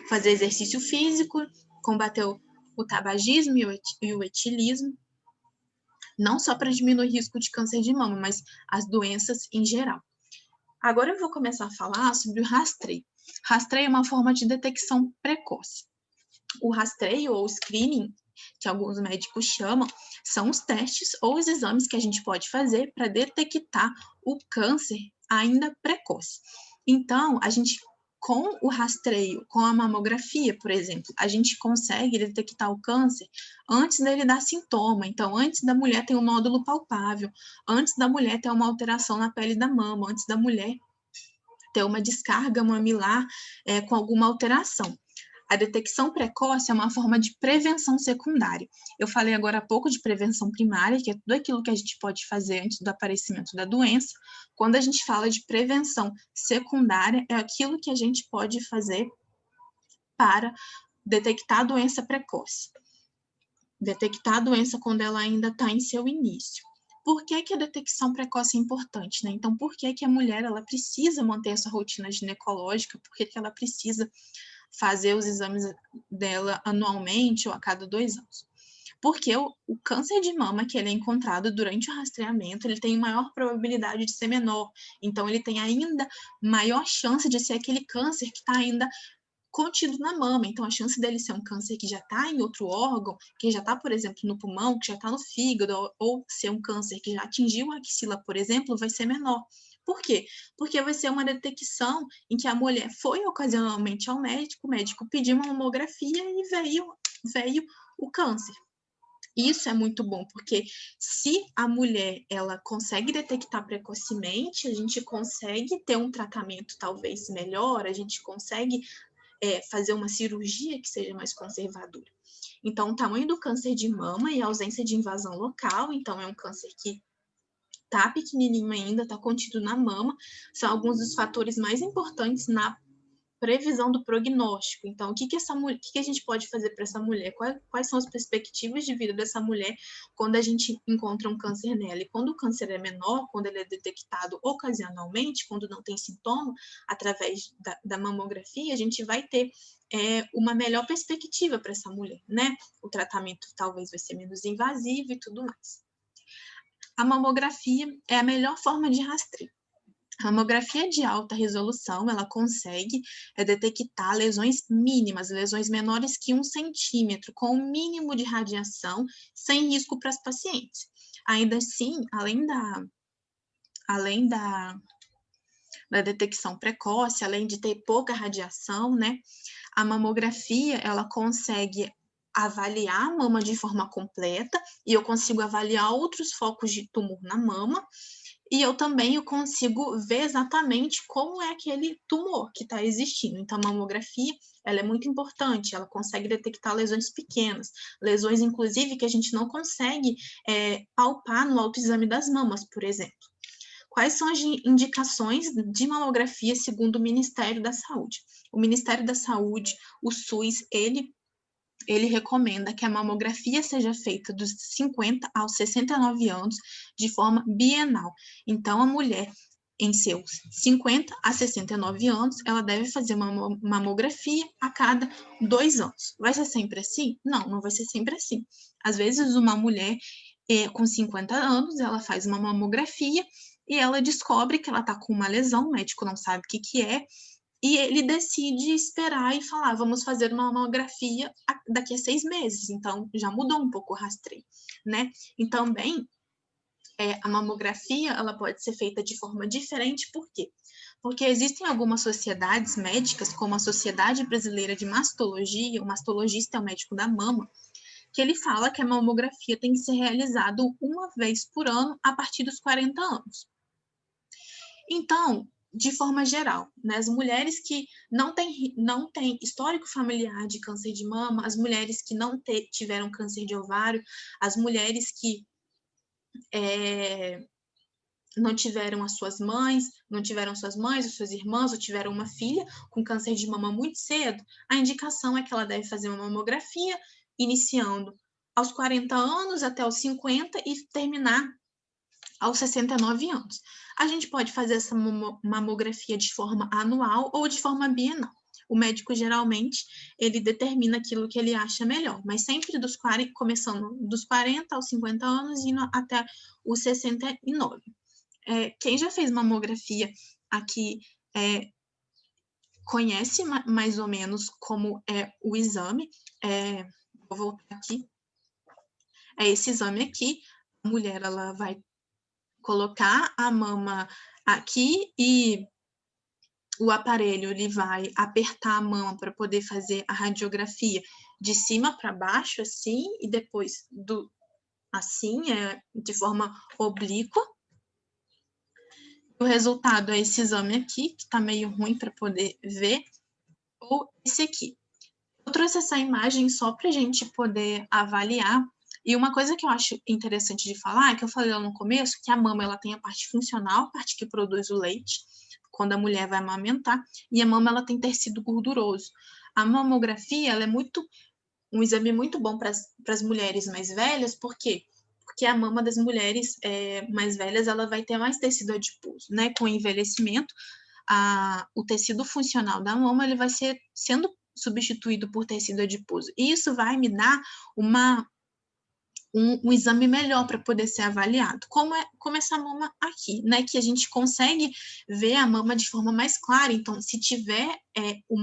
fazer exercício físico, combater o tabagismo e o etilismo, não só para diminuir o risco de câncer de mama, mas as doenças em geral. Agora eu vou começar a falar sobre o rastreio. Rastreio é uma forma de detecção precoce. O rastreio ou screening, que alguns médicos chamam, são os testes ou os exames que a gente pode fazer para detectar o câncer ainda precoce. Então, com o rastreio, com a mamografia, por exemplo, a gente consegue detectar o câncer antes dele dar sintoma. Então, antes da mulher ter um nódulo palpável, antes da mulher ter uma alteração na pele da mama, antes da mulher ter uma descarga mamilar com alguma alteração. A detecção precoce é uma forma de prevenção secundária. Eu falei agora há pouco de prevenção primária, que é tudo aquilo que a gente pode fazer antes do aparecimento da doença. Quando a gente fala de prevenção secundária, é aquilo que a gente pode fazer para detectar a doença precoce. Detectar a doença quando ela ainda está em seu início. Por que que a detecção precoce é importante, né? Então, por que que a mulher ela precisa manter essa rotina ginecológica? Por que que ela precisa fazer os exames dela anualmente ou a cada 2 anos? Porque o câncer de mama que ele é encontrado durante o rastreamento, ele tem maior probabilidade de ser menor. Então, ele tem ainda maior chance de ser aquele câncer que está ainda contido na mama. Então, a chance dele ser um câncer que já está em outro órgão, que já está, por exemplo, no pulmão, que já está no fígado, ou ser um câncer que já atingiu a axila, por exemplo, vai ser menor. Por quê? Porque vai ser uma detecção em que a mulher foi ocasionalmente ao médico, o médico pediu uma mamografia e veio o câncer. Isso é muito bom, porque se a mulher ela consegue detectar precocemente, a gente consegue ter um tratamento talvez melhor, a gente consegue fazer uma cirurgia que seja mais conservadora. Então, o tamanho do câncer de mama e a ausência de invasão local, então é um câncer que está pequenininho ainda, está contido na mama, são alguns dos fatores mais importantes na previsão do prognóstico. Então, o que que a gente pode fazer para essa mulher? Quais são as perspectivas de vida dessa mulher quando a gente encontra um câncer nela? E quando o câncer é menor, quando ele é detectado ocasionalmente, quando não tem sintoma, através da mamografia, a gente vai ter uma melhor perspectiva para essa mulher, né? O tratamento talvez vai ser menos invasivo e tudo mais. A mamografia é a melhor forma de rastreio. A mamografia de alta resolução, ela consegue detectar lesões mínimas, lesões menores que 1 centímetro, com o mínimo de radiação, sem risco para as pacientes. Ainda assim, além da detecção precoce, além de ter pouca radiação, né, a mamografia, ela consegue avaliar a mama de forma completa, e eu consigo avaliar outros focos de tumor na mama, e eu também consigo ver exatamente como é aquele tumor que está existindo. Então, a mamografia, ela é muito importante, ela consegue detectar lesões pequenas, lesões, inclusive, que a gente não consegue palpar no autoexame das mamas, por exemplo. Quais são as indicações de mamografia segundo o Ministério da Saúde? O Ministério da Saúde, o SUS, ele recomenda que a mamografia seja feita dos 50 aos 69 anos de forma bienal. Então, a mulher, em seus 50 a 69 anos, ela deve fazer uma mamografia a cada 2 anos. Vai ser sempre assim? Não, não vai ser sempre assim. Às vezes, uma mulher com 50 anos, ela faz uma mamografia e ela descobre que ela está com uma lesão, o médico não sabe o que que é, e ele decide esperar e falar, vamos fazer uma mamografia daqui a 6 meses. Então, já mudou um pouco o rastreio, né? E também, a mamografia, ela pode ser feita de forma diferente, por quê? Porque existem algumas sociedades médicas, como a Sociedade Brasileira de Mastologia, o mastologista é o médico da mama, que ele fala que a mamografia tem que ser realizada uma vez por ano a partir dos 40 anos. Então, de forma geral, né, as mulheres que não têm histórico familiar de câncer de mama, as mulheres que não tiveram câncer de ovário, as mulheres que não tiveram as suas mães, não tiveram suas mães, as suas irmãs, ou tiveram uma filha com câncer de mama muito cedo, a indicação é que ela deve fazer uma mamografia, iniciando aos 40 anos até os 50 e terminar aos 69 anos. A gente pode fazer essa mamografia de forma anual ou de forma bienal. O médico, geralmente, ele determina aquilo que ele acha melhor, mas sempre começando dos 40 aos 50 anos e indo até os 69. Quem já fez mamografia aqui conhece mais ou menos como é o exame. Vou voltar aqui. É esse exame aqui. A mulher, ela vai colocar a mama aqui e o aparelho ele vai apertar a mama para poder fazer a radiografia de cima para baixo, assim, e depois assim, de forma oblíqua. O resultado é esse exame aqui, que está meio ruim para poder ver, ou esse aqui. Eu trouxe essa imagem só para a gente poder avaliar. E uma coisa que eu acho interessante de falar, é que eu falei lá no começo, que a mama ela tem a parte funcional, a parte que produz o leite, quando a mulher vai amamentar, e a mama ela tem tecido gorduroso. A mamografia, ela é um exame muito bom para as mulheres mais velhas, por quê? Porque a mama das mulheres mais velhas, ela vai ter mais tecido adiposo, né? Com o envelhecimento, o tecido funcional da mama, ele vai sendo substituído por tecido adiposo. E isso vai me dar um exame melhor para poder ser avaliado, como essa mama aqui, né, que a gente consegue ver a mama de forma mais clara, então se tiver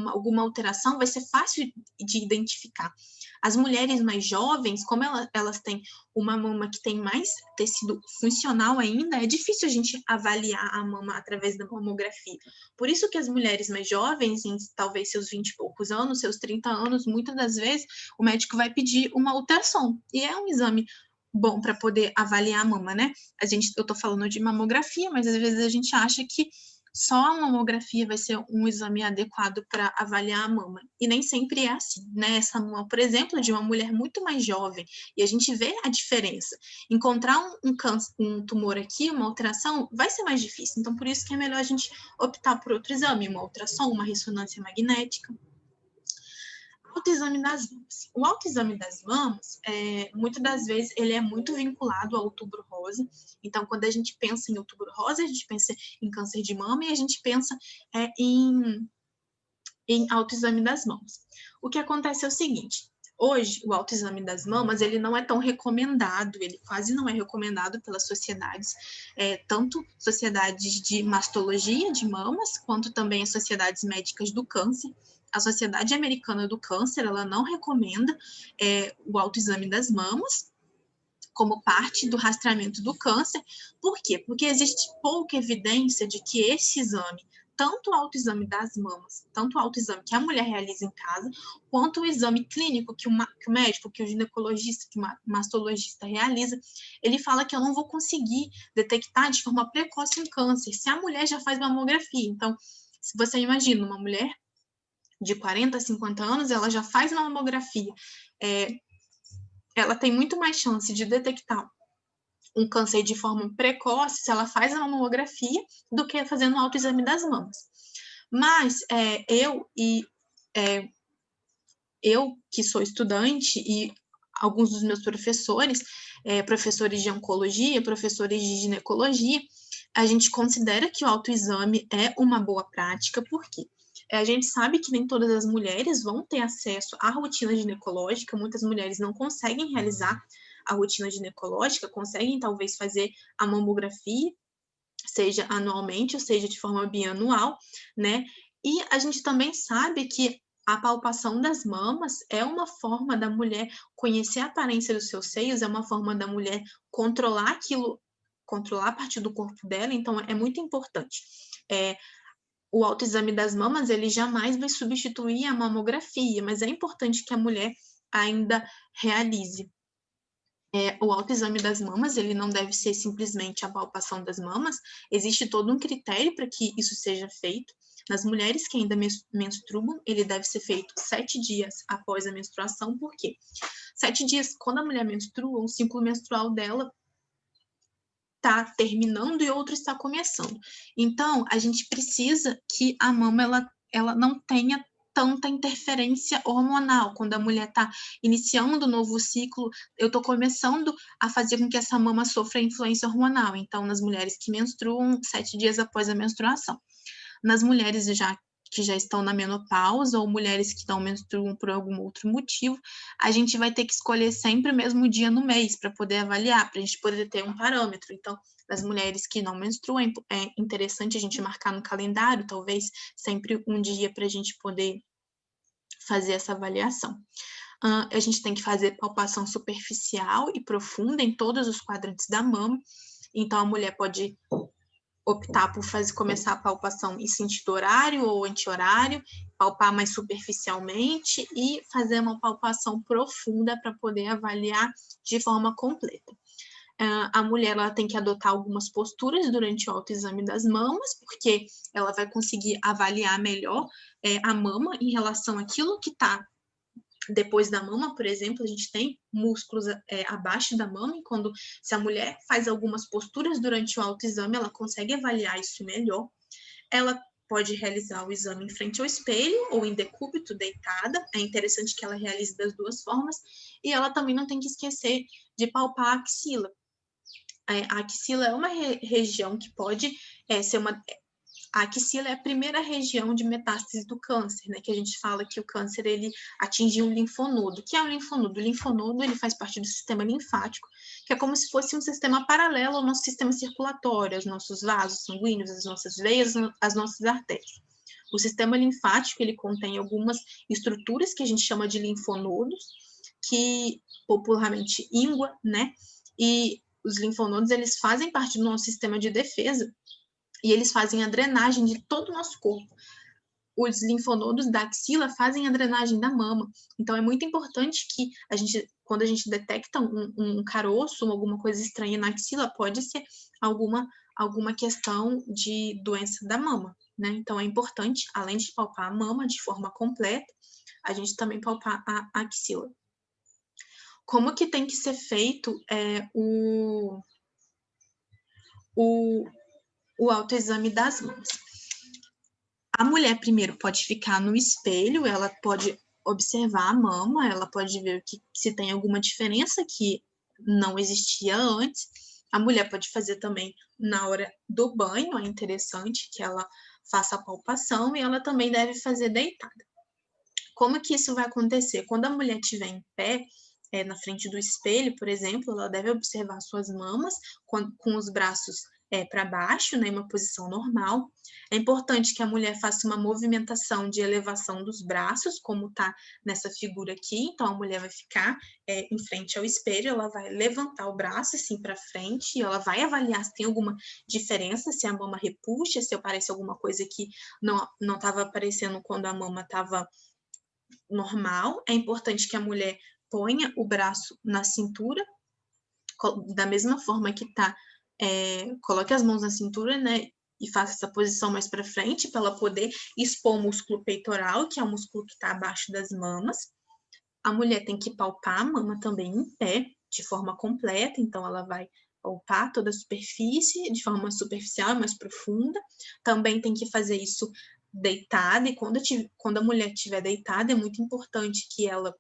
alguma alteração, vai ser fácil de identificar. As mulheres mais jovens, como elas têm uma mama que tem mais tecido funcional ainda, é difícil a gente avaliar a mama através da mamografia. Por isso que as mulheres mais jovens, em talvez seus 20 e poucos anos, seus 30 anos, muitas das vezes o médico vai pedir uma ultrassom, e é um exame bom para poder avaliar a mama, né? Eu tô falando de mamografia, mas às vezes a gente acha que só a mamografia vai ser um exame adequado para avaliar a mama. E nem sempre é assim, né? Essa mama, por exemplo, de uma mulher muito mais jovem, e a gente vê a diferença. Encontrar um tumor aqui, uma alteração, vai ser mais difícil. Então, por isso que é melhor a gente optar por outro exame, uma ultrassom, uma ressonância magnética. Autoexame das mamas. O autoexame das mamas, muitas das vezes, ele é muito vinculado ao outubro rosa. Então, quando a gente pensa em outubro rosa, a gente pensa em câncer de mama e a gente pensa em autoexame das mamas. O que acontece é o seguinte: hoje, o autoexame das mamas, ele não é tão recomendado, ele quase não é recomendado pelas sociedades, tanto sociedades de mastologia de mamas, quanto também as sociedades médicas do câncer. A Sociedade Americana do Câncer, ela não recomenda o autoexame das mamas como parte do rastreamento do câncer. Por quê? Porque existe pouca evidência de que esse exame, tanto o autoexame das mamas, tanto o autoexame que a mulher realiza em casa, quanto o exame clínico que o médico, que o ginecologista, que o mastologista realiza, ele fala que eu não vou conseguir detectar de forma precoce um câncer, se a mulher já faz mamografia. Então, se você imagina uma mulher de 40 a 50 anos, ela já faz uma mamografia, ela tem muito mais chance de detectar um câncer de forma precoce se ela faz a mamografia do que fazendo o autoexame das mamas. Mas eu que sou estudante e alguns dos meus professores, professores de oncologia, professores de ginecologia, a gente considera que o autoexame é uma boa prática, por quê? A gente sabe que nem todas as mulheres vão ter acesso à rotina ginecológica, muitas mulheres não conseguem realizar a rotina ginecológica, conseguem talvez fazer a mamografia, seja anualmente ou seja de forma bianual, né? E a gente também sabe que a palpação das mamas é uma forma da mulher conhecer a aparência dos seus seios, é uma forma da mulher controlar aquilo, controlar a parte do corpo dela, então é muito importante. O autoexame das mamas, ele jamais vai substituir a mamografia, mas é importante que a mulher ainda realize. O autoexame das mamas, ele não deve ser simplesmente a palpação das mamas, existe todo um critério para que isso seja feito. Nas mulheres que ainda menstruam, ele deve ser feito 7 dias após a menstruação, por quê? 7 dias, quando a mulher menstrua, o ciclo menstrual dela está terminando e outro está começando. Então, a gente precisa que a mama ela não tenha tanta interferência hormonal. Quando a mulher está iniciando um novo ciclo, eu estou começando a fazer com que essa mama sofra influência hormonal. Então, nas mulheres que menstruam 7 dias após a menstruação. Nas mulheres que já estão na menopausa ou mulheres que não menstruam por algum outro motivo, a gente vai ter que escolher sempre o mesmo dia no mês para poder avaliar, para a gente poder ter um parâmetro. Então, das mulheres que não menstruam, é interessante a gente marcar no calendário, talvez sempre um dia para a gente poder fazer essa avaliação. A gente tem que fazer palpação superficial e profunda em todos os quadrantes da mama. Então, a mulher pode optar por começar a palpação em sentido horário ou anti-horário, palpar mais superficialmente e fazer uma palpação profunda para poder avaliar de forma completa. A mulher ela tem que adotar algumas posturas durante o autoexame das mamas, porque ela vai conseguir avaliar melhor a mama em relação àquilo que está depois da mama, por exemplo, a gente tem músculos abaixo da mama, e se a mulher faz algumas posturas durante o autoexame, ela consegue avaliar isso melhor. Ela pode realizar o exame em frente ao espelho ou em decúbito, deitada. É interessante que ela realize das duas formas. E ela também não tem que esquecer de palpar a axila. A axila é uma região que pode ser uma... A axila é a primeira região de metástase do câncer, né? Que a gente fala que o câncer, ele atingiu um linfonodo. O que é um linfonodo? O linfonodo, ele faz parte do sistema linfático, que é como se fosse um sistema paralelo ao nosso sistema circulatório, aos nossos vasos sanguíneos, as nossas veias, as nossas artérias. O sistema linfático, ele contém algumas estruturas que a gente chama de linfonodos, que popularmente íngua, né? E os linfonodos, eles fazem parte do nosso sistema de defesa, e eles fazem a drenagem de todo o nosso corpo. Os linfonodos da axila fazem a drenagem da mama. Então, é muito importante que quando a gente detecta um caroço, alguma coisa estranha na axila, pode ser alguma questão de doença da mama, né? Então, é importante, além de palpar a mama de forma completa, a gente também palpar a axila. Como que tem que ser feito o autoexame das mãos? A mulher primeiro pode ficar no espelho, ela pode observar a mama, ela pode ver se tem alguma diferença que não existia antes. A mulher pode fazer também na hora do banho, é interessante que ela faça a palpação, e ela também deve fazer deitada. Como que isso vai acontecer? Quando a mulher estiver em pé, na frente do espelho, por exemplo, ela deve observar suas mamas com os braços para baixo, né, em uma posição normal. É importante que a mulher faça uma movimentação de elevação dos braços, como está nessa figura aqui. Então, a mulher vai ficar em frente ao espelho, ela vai levantar o braço assim para frente, e ela vai avaliar se tem alguma diferença, se a mama repuxa, se aparece alguma coisa que não estava aparecendo quando a mama estava normal. É importante que a mulher ponha o braço na cintura, da mesma forma que tá, coloque as mãos na cintura, né, e faça essa posição mais para frente, para ela poder expor o músculo peitoral, que é o músculo que está abaixo das mamas. A mulher tem que palpar a mama também em pé, de forma completa, então ela vai palpar toda a superfície, de forma superficial e mais profunda. Também tem que fazer isso deitada, e quando a mulher estiver deitada, é muito importante que ela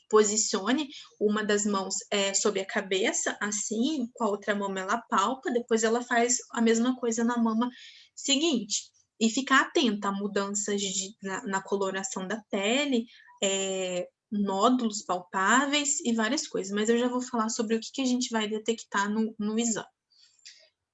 posicione uma das mãos sobre a cabeça, assim, com a outra mão ela palpa, depois ela faz a mesma coisa na mama seguinte. E ficar atenta a mudanças na coloração da pele, nódulos palpáveis e várias coisas, mas eu já vou falar sobre o que a gente vai detectar no exame.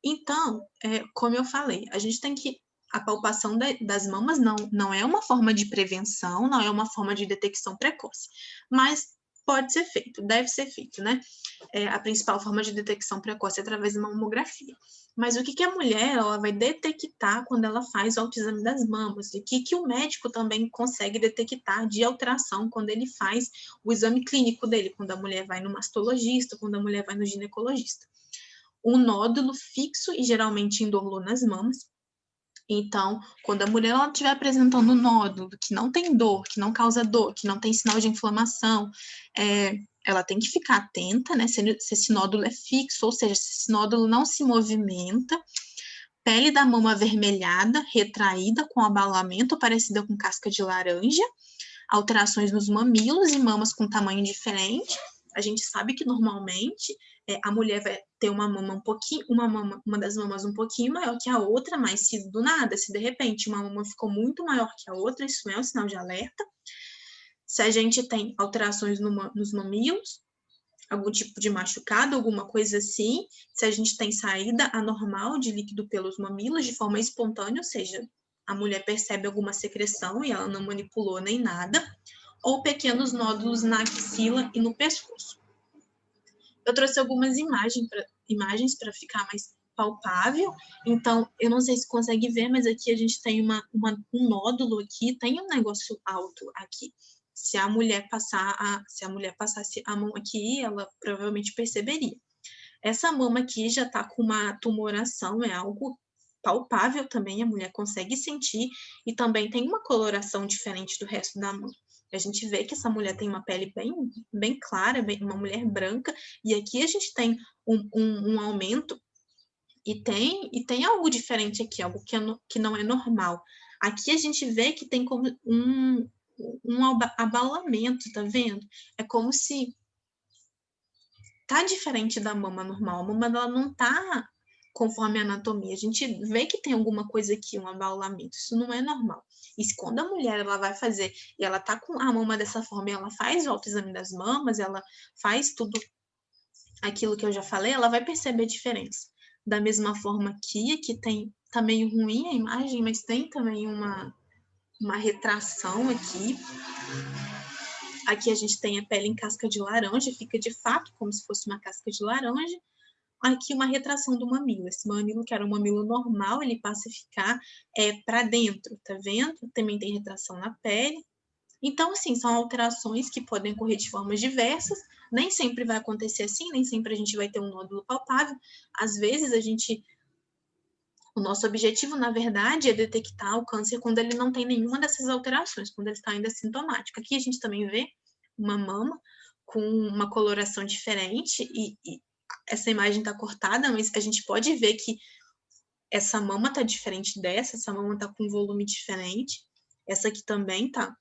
Então, como eu falei, a gente tem que... A palpação das mamas não é uma forma de prevenção, não é uma forma de detecção precoce, mas pode ser feito, deve ser feito, né? A principal forma de detecção precoce é através da mamografia. Mas o que a mulher ela vai detectar quando ela faz o autoexame das mamas? E o que o médico também consegue detectar de alteração quando ele faz o exame clínico dele, quando a mulher vai no mastologista, quando a mulher vai no ginecologista? Um nódulo fixo e geralmente indolor nas mamas. Então, quando a mulher estiver apresentando um nódulo que não tem dor, que não causa dor, que não tem sinal de inflamação, ela tem que ficar atenta, né? Se esse nódulo é fixo, ou seja, se esse nódulo não se movimenta. Pele da mama avermelhada, retraída, com abalamento parecida com casca de laranja. Alterações nos mamilos e mamas com tamanho diferente. A gente sabe que normalmente a mulher vai ter uma das mamas um pouquinho maior que a outra, mas se do nada, se de repente uma mama ficou muito maior que a outra, isso é um sinal de alerta. Se a gente tem alterações nos mamilos, algum tipo de machucado, alguma coisa assim, se a gente tem saída anormal de líquido pelos mamilos de forma espontânea, ou seja, a mulher percebe alguma secreção e ela não manipulou nem nada, ou pequenos nódulos na axila e no pescoço. Eu trouxe algumas imagens para ficar mais palpável. Então, eu não sei se consegue ver, mas aqui a gente tem um nódulo aqui, tem um negócio alto aqui. Se a mulher passasse a mão aqui, ela provavelmente perceberia. Essa mama aqui já está com uma tumoração, é algo palpável também, a mulher consegue sentir, e também tem uma coloração diferente do resto da mão. A gente vê que essa mulher tem uma pele bem clara, uma mulher branca, e aqui a gente tem um aumento E tem algo diferente aqui, algo que não é normal. Aqui a gente vê que tem como um abalamento, tá vendo? É como se tá diferente da mama normal. A mama ela não tá conforme a anatomia. A gente vê que tem alguma coisa aqui, um abalamento. Isso não é normal. E se quando a mulher ela vai fazer e ela tá com a mama dessa forma, e ela faz o autoexame das mamas, ela faz tudo aquilo que eu já falei, ela vai perceber a diferença. Da mesma forma aqui tem, tá meio ruim a imagem, mas tem também uma retração aqui. Aqui a gente tem a pele em casca de laranja, fica de fato como se fosse uma casca de laranja. Aqui uma retração do mamilo. Esse mamilo, que era um mamilo normal, ele passa a ficar para dentro, tá vendo? Também tem retração na pele. Então, assim, são alterações que podem ocorrer de formas diversas, nem sempre vai acontecer assim, nem sempre a gente vai ter um nódulo palpável. Às vezes, o nosso objetivo, na verdade, é detectar o câncer quando ele não tem nenhuma dessas alterações, quando ele está ainda sintomático. Aqui a gente também vê uma mama com uma coloração diferente e essa imagem está cortada, mas a gente pode ver que essa mama está diferente dessa, essa mama está com um volume diferente, essa aqui também tá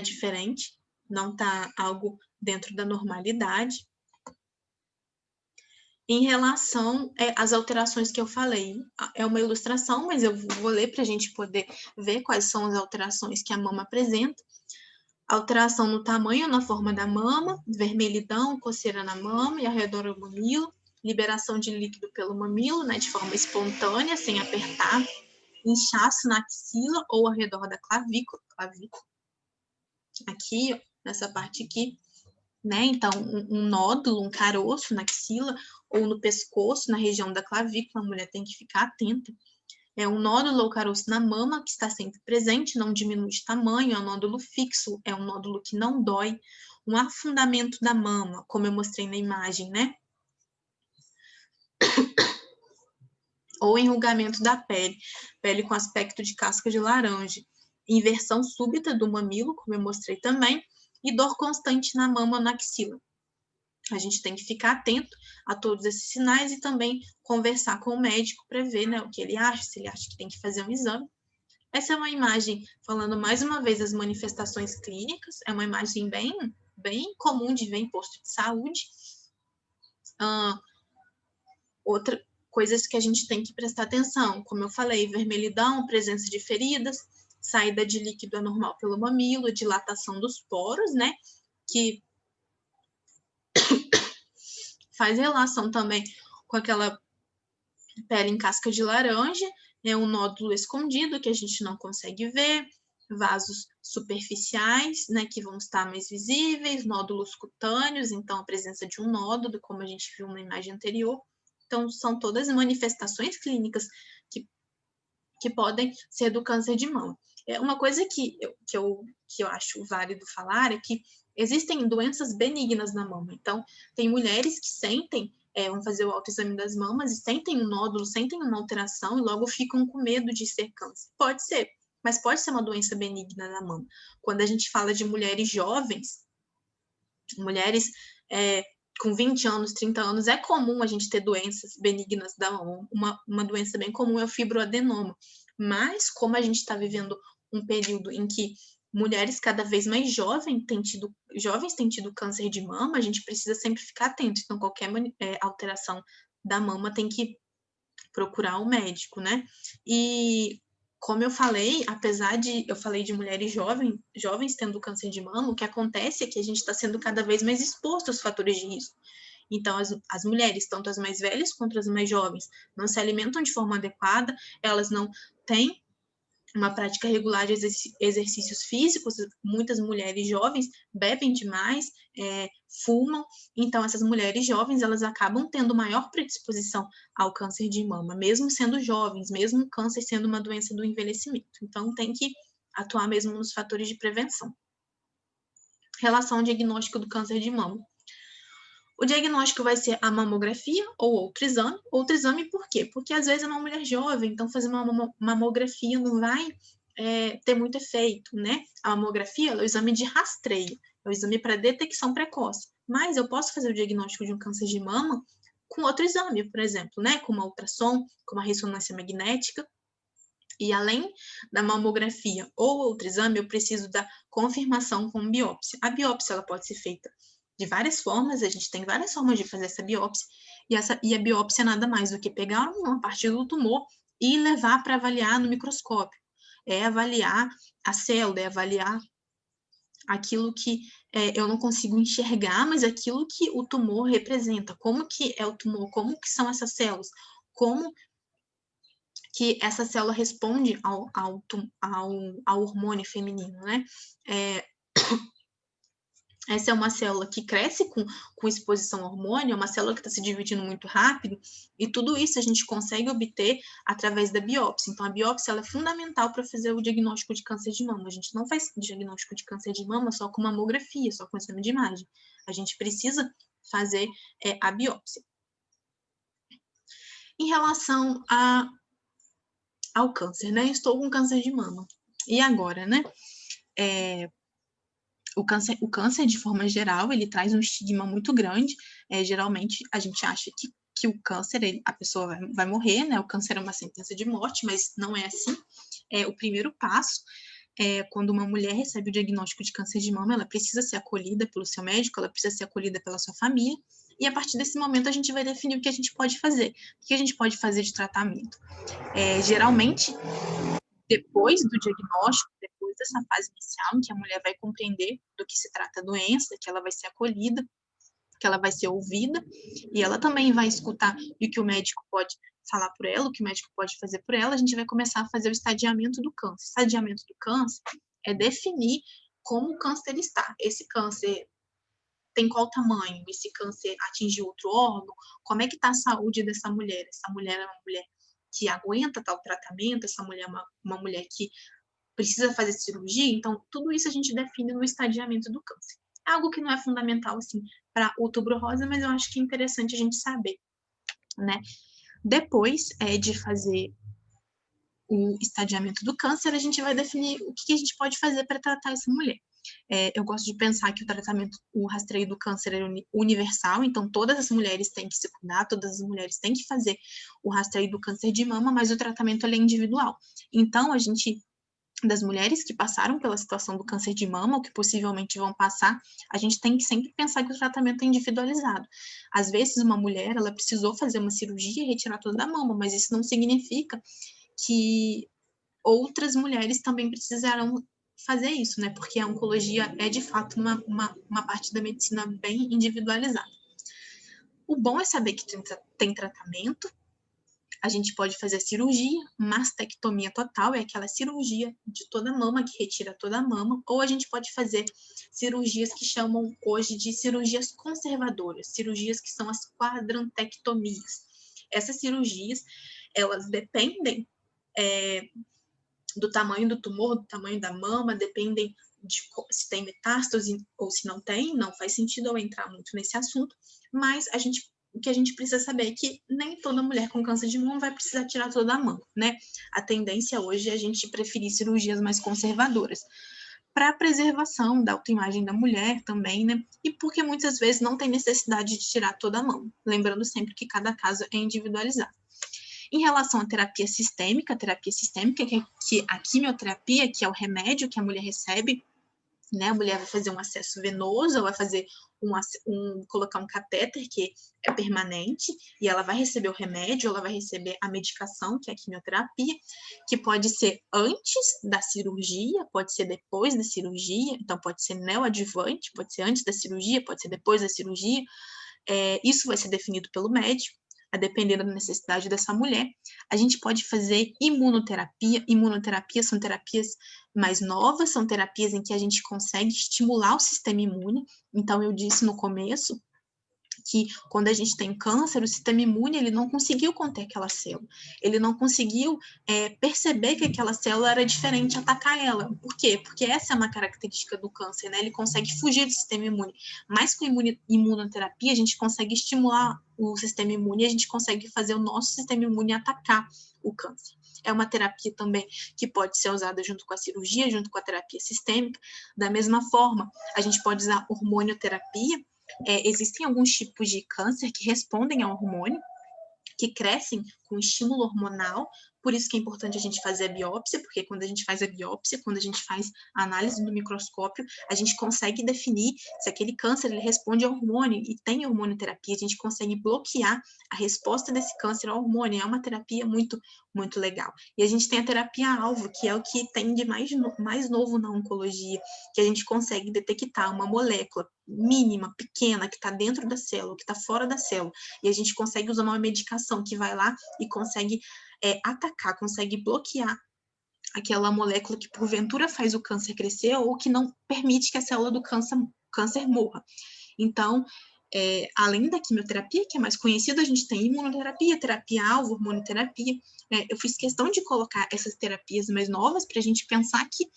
diferente, não tá algo dentro da normalidade. Em relação às alterações que eu falei, é uma ilustração, mas eu vou ler para a gente poder ver quais são as alterações que a mama apresenta. Alteração no tamanho, na forma da mama, vermelhidão, coceira na mama e ao redor do mamilo, liberação de líquido pelo mamilo, né, de forma espontânea, sem apertar, inchaço na axila ou ao redor da clavícula, aqui, ó, nessa parte aqui, né? Então, um nódulo, um caroço na axila ou no pescoço, na região da clavícula, a mulher tem que ficar atenta. É um nódulo ou caroço na mama que está sempre presente, não diminui de tamanho, é um nódulo fixo, é um nódulo que não dói. Um afundamento da mama, como eu mostrei na imagem, né? Ou enrugamento da pele com aspecto de casca de laranja. Inversão súbita do mamilo, como eu mostrei também, e dor constante na mama ou na axila. A gente tem que ficar atento a todos esses sinais e também conversar com o médico para ver, né, o que ele acha, se ele acha que tem que fazer um exame. Essa é uma imagem, falando mais uma vez das manifestações clínicas, é uma imagem bem comum de ver em posto de saúde. Outra coisas que a gente tem que prestar atenção, como eu falei, vermelhidão, presença de feridas, saída de líquido anormal pelo mamilo, dilatação dos poros, né, que faz relação também com aquela pele em casca de laranja, é um nódulo escondido que a gente não consegue ver, vasos superficiais, né, que vão estar mais visíveis, nódulos cutâneos, então a presença de um nódulo, como a gente viu na imagem anterior. Então, são todas manifestações clínicas que podem ser do câncer de mama. Uma coisa que eu acho válido falar é que existem doenças benignas na mama. Então, tem mulheres que sentem, vão fazer o autoexame das mamas e sentem um nódulo, sentem uma alteração e logo ficam com medo de ser câncer. Pode ser, mas pode ser uma doença benigna na mama. Quando a gente fala de mulheres jovens, mulheres com 20 anos, 30 anos, é comum a gente ter doenças benignas da mama. Uma doença bem comum é o fibroadenoma. Mas, como a gente está vivendo um período em que mulheres cada vez mais jovens têm tido câncer de mama, a gente precisa sempre ficar atento. Então, qualquer alteração da mama tem que procurar o médico, né? E como eu falei, apesar de eu falei de mulheres jovens tendo câncer de mama, o que acontece é que a gente está sendo cada vez mais exposto aos fatores de risco. Então, as mulheres, tanto as mais velhas quanto as mais jovens, não se alimentam de forma adequada, elas não têm uma prática regular de exercícios físicos, muitas mulheres jovens bebem demais, fumam, então essas mulheres jovens, elas acabam tendo maior predisposição ao câncer de mama, mesmo sendo jovens, mesmo o câncer sendo uma doença do envelhecimento. Então, tem que atuar mesmo nos fatores de prevenção. Relação ao diagnóstico do câncer de mama. O diagnóstico vai ser a mamografia ou outro exame. Outro exame por quê? Porque às vezes é uma mulher jovem, então fazer uma mamografia não vai ter muito efeito, né? A mamografia é o exame de rastreio, é o exame para detecção precoce. Mas eu posso fazer o diagnóstico de um câncer de mama com outro exame, por exemplo, né? Com uma ultrassom, com uma ressonância magnética. E além da mamografia ou outro exame, eu preciso da confirmação com biópsia. A biópsia ela pode ser feita de várias formas, a gente tem várias formas de fazer essa biópsia, e a biópsia é nada mais do que pegar uma parte do tumor e levar para avaliar no microscópio. É avaliar a célula, é avaliar aquilo que eu não consigo enxergar, mas aquilo que o tumor representa. Como que é o tumor, como que são essas células, como que essa célula responde ao hormônio feminino, né? Essa é uma célula que cresce com exposição ao hormônio, é uma célula que está se dividindo muito rápido, e tudo isso a gente consegue obter através da biópsia. Então, a biópsia ela é fundamental para fazer o diagnóstico de câncer de mama. A gente não faz diagnóstico de câncer de mama só com mamografia, só com exame de imagem. A gente precisa fazer a biópsia. Em relação ao câncer, né? Estou com câncer de mama. E agora, né? O câncer, de forma geral, ele traz um estigma muito grande. Geralmente, a gente acha que o câncer, a pessoa vai morrer, né? O câncer é uma sentença de morte, mas não é assim. O primeiro passo quando uma mulher recebe o diagnóstico de câncer de mama, ela precisa ser acolhida pelo seu médico, ela precisa ser acolhida pela sua família, e a partir desse momento a gente vai definir o que a gente pode fazer. O que a gente pode fazer de tratamento? Geralmente, depois do diagnóstico, depois dessa fase inicial, em que a mulher vai compreender do que se trata a doença, que ela vai ser acolhida, que ela vai ser ouvida, e ela também vai escutar o que o médico pode falar por ela, o que o médico pode fazer por ela, a gente vai começar a fazer o estadiamento do câncer. O estadiamento do câncer é definir como o câncer está. Esse câncer tem qual tamanho? Esse câncer atingiu outro órgão? Como é que está a saúde dessa mulher? Essa mulher é uma mulher que aguenta tal tratamento? Essa mulher é uma mulher que precisa fazer cirurgia? Então, tudo isso a gente define no estadiamento do câncer. É algo que não é fundamental, assim, para outubro rosa, mas eu acho que é interessante a gente saber, né? Depois de fazer o estadiamento do câncer, a gente vai definir o que a gente pode fazer para tratar essa mulher. Eu gosto de pensar que o tratamento, o rastreio do câncer é universal, então todas as mulheres têm que se cuidar, todas as mulheres têm que fazer o rastreio do câncer de mama, mas o tratamento é individual. Então, das mulheres que passaram pela situação do câncer de mama, ou que possivelmente vão passar, a gente tem que sempre pensar que o tratamento é individualizado. Às vezes, uma mulher, ela precisou fazer uma cirurgia e retirar toda a mama, mas isso não significa que outras mulheres também precisarão fazer isso, né? Porque a oncologia é, de fato, uma parte da medicina bem individualizada. O bom é saber que tem tratamento. A gente pode fazer cirurgia, mastectomia total, é aquela cirurgia de toda a mama, que retira toda a mama, ou a gente pode fazer cirurgias que chamam hoje de cirurgias conservadoras, cirurgias que são as quadrantectomias. Essas cirurgias, elas dependem do tamanho do tumor, do tamanho da mama, dependem de se tem metástase ou se não tem, não faz sentido eu entrar muito nesse assunto, mas o que a gente precisa saber é que nem toda mulher com câncer de mama vai precisar tirar toda a mama, né? A tendência hoje é a gente preferir cirurgias mais conservadoras para a preservação da autoimagem da mulher também, né? E porque muitas vezes não tem necessidade de tirar toda a mama, lembrando sempre que cada caso é individualizado. Em relação à terapia sistêmica, que a quimioterapia, que é o remédio que a mulher recebe, né? A mulher vai fazer um acesso venoso, vai fazer colocar um catéter que é permanente, e ela vai receber o remédio, ela vai receber a medicação, que é a quimioterapia, que pode ser antes da cirurgia, pode ser depois da cirurgia, então pode ser neoadjuvante, pode ser antes da cirurgia, pode ser depois da cirurgia. Isso vai ser definido pelo médico, a depender da necessidade dessa mulher. A gente pode fazer imunoterapia. Imunoterapia são terapias mais novas, são terapias em que a gente consegue estimular o sistema imune. Então, eu disse no começo que quando a gente tem câncer, o sistema imune ele não conseguiu conter aquela célula, ele não conseguiu perceber que aquela célula era diferente, atacar ela. Por quê? Porque essa é uma característica do câncer, né? Ele consegue fugir do sistema imune. Mas com imunoterapia, a gente consegue estimular o sistema imune, a gente consegue fazer o nosso sistema imune atacar o câncer. É uma terapia também que pode ser usada junto com a cirurgia, junto com a terapia sistêmica. Da mesma forma, a gente pode usar hormonioterapia, Existem alguns tipos de câncer que respondem ao hormônio, que crescem com estímulo hormonal, por isso que é importante a gente fazer a biópsia, porque quando a gente faz a biópsia, quando a gente faz a análise no microscópio, a gente consegue definir se aquele câncer ele responde ao hormônio e tem hormonioterapia, a gente consegue bloquear a resposta desse câncer ao hormônio, é uma terapia muito, muito legal. E a gente tem a terapia-alvo, que é o que tem de mais novo na oncologia, que a gente consegue detectar uma molécula mínima, pequena, que está dentro da célula, que está fora da célula, e a gente consegue usar uma medicação que vai lá e consegue atacar, consegue bloquear aquela molécula que porventura faz o câncer crescer ou que não permite que a célula do câncer morra. Então, além da quimioterapia, que é mais conhecida, a gente tem imunoterapia, terapia-alvo, hormonioterapia. Eu fiz questão de colocar essas terapias mais novas para a gente pensar que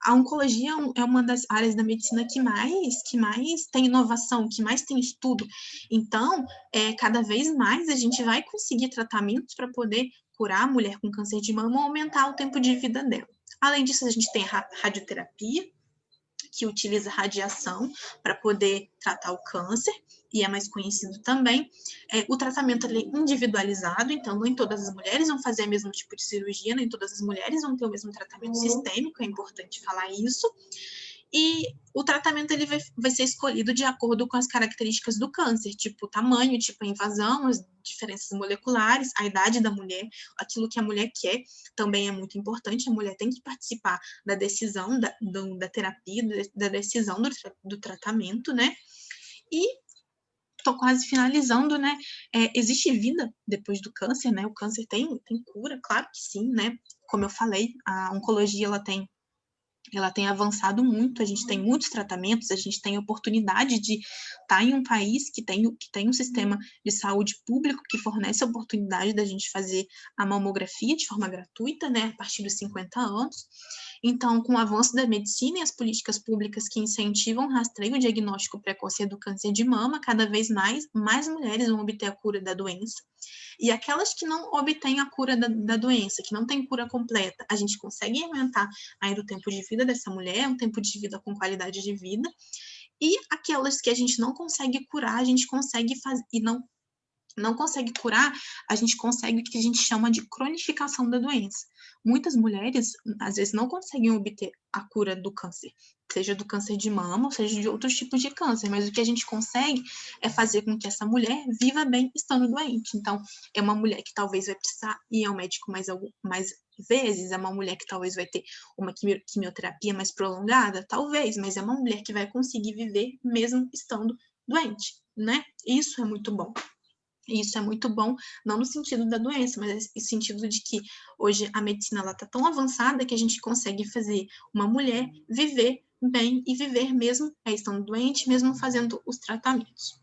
a oncologia é uma das áreas da medicina que mais tem inovação, que mais tem estudo. Então, cada vez mais a gente vai conseguir tratamentos para poder curar a mulher com câncer de mama ou aumentar o tempo de vida dela. Além disso, a gente tem a radioterapia, que utiliza radiação para poder tratar o câncer, e é mais conhecido também. O tratamento é individualizado, então nem todas as mulheres vão fazer o mesmo tipo de cirurgia, nem todas as mulheres vão ter o mesmo tratamento sistêmico, é importante falar isso. E o tratamento ele vai ser escolhido de acordo com as características do câncer, tipo tamanho, tipo a invasão, as diferenças moleculares, a idade da mulher, aquilo que a mulher quer também é muito importante, a mulher tem que participar da decisão da terapia, da decisão do tratamento, né? E estou quase finalizando, né? Existe vida depois do câncer, né? O câncer tem cura, claro que sim, né? Como eu falei, a oncologia ela tem avançado muito, a gente tem muitos tratamentos, a gente tem a oportunidade de estar em um país que tem um sistema de saúde público que fornece a oportunidade da gente fazer a mamografia de forma gratuita, né, a partir dos 50 anos. Então, com o avanço da medicina e as políticas públicas que incentivam o rastreio e o diagnóstico precoce do câncer de mama, cada vez mais mulheres vão obter a cura da doença. E aquelas que não obtêm a cura da doença, que não tem cura completa, a gente consegue aumentar ainda o tempo de vida dessa mulher, um tempo de vida com qualidade de vida. E aquelas que a gente não consegue curar, a gente consegue fazer, e não consegue curar, a gente consegue o que a gente chama de cronificação da doença. Muitas mulheres, às vezes, não conseguem obter a cura do câncer, seja do câncer de mama, ou seja de outros tipos de câncer, mas o que a gente consegue é fazer com que essa mulher viva bem estando doente. Então, é uma mulher que talvez vai precisar ir ao médico mais vezes, é uma mulher que talvez vai ter uma quimioterapia mais prolongada, talvez, mas é uma mulher que vai conseguir viver mesmo estando doente, né? Isso é muito bom. Isso é muito bom, não no sentido da doença, mas no sentido de que hoje a medicina está tão avançada que a gente consegue fazer uma mulher viver bem e viver mesmo estando doente, mesmo fazendo os tratamentos.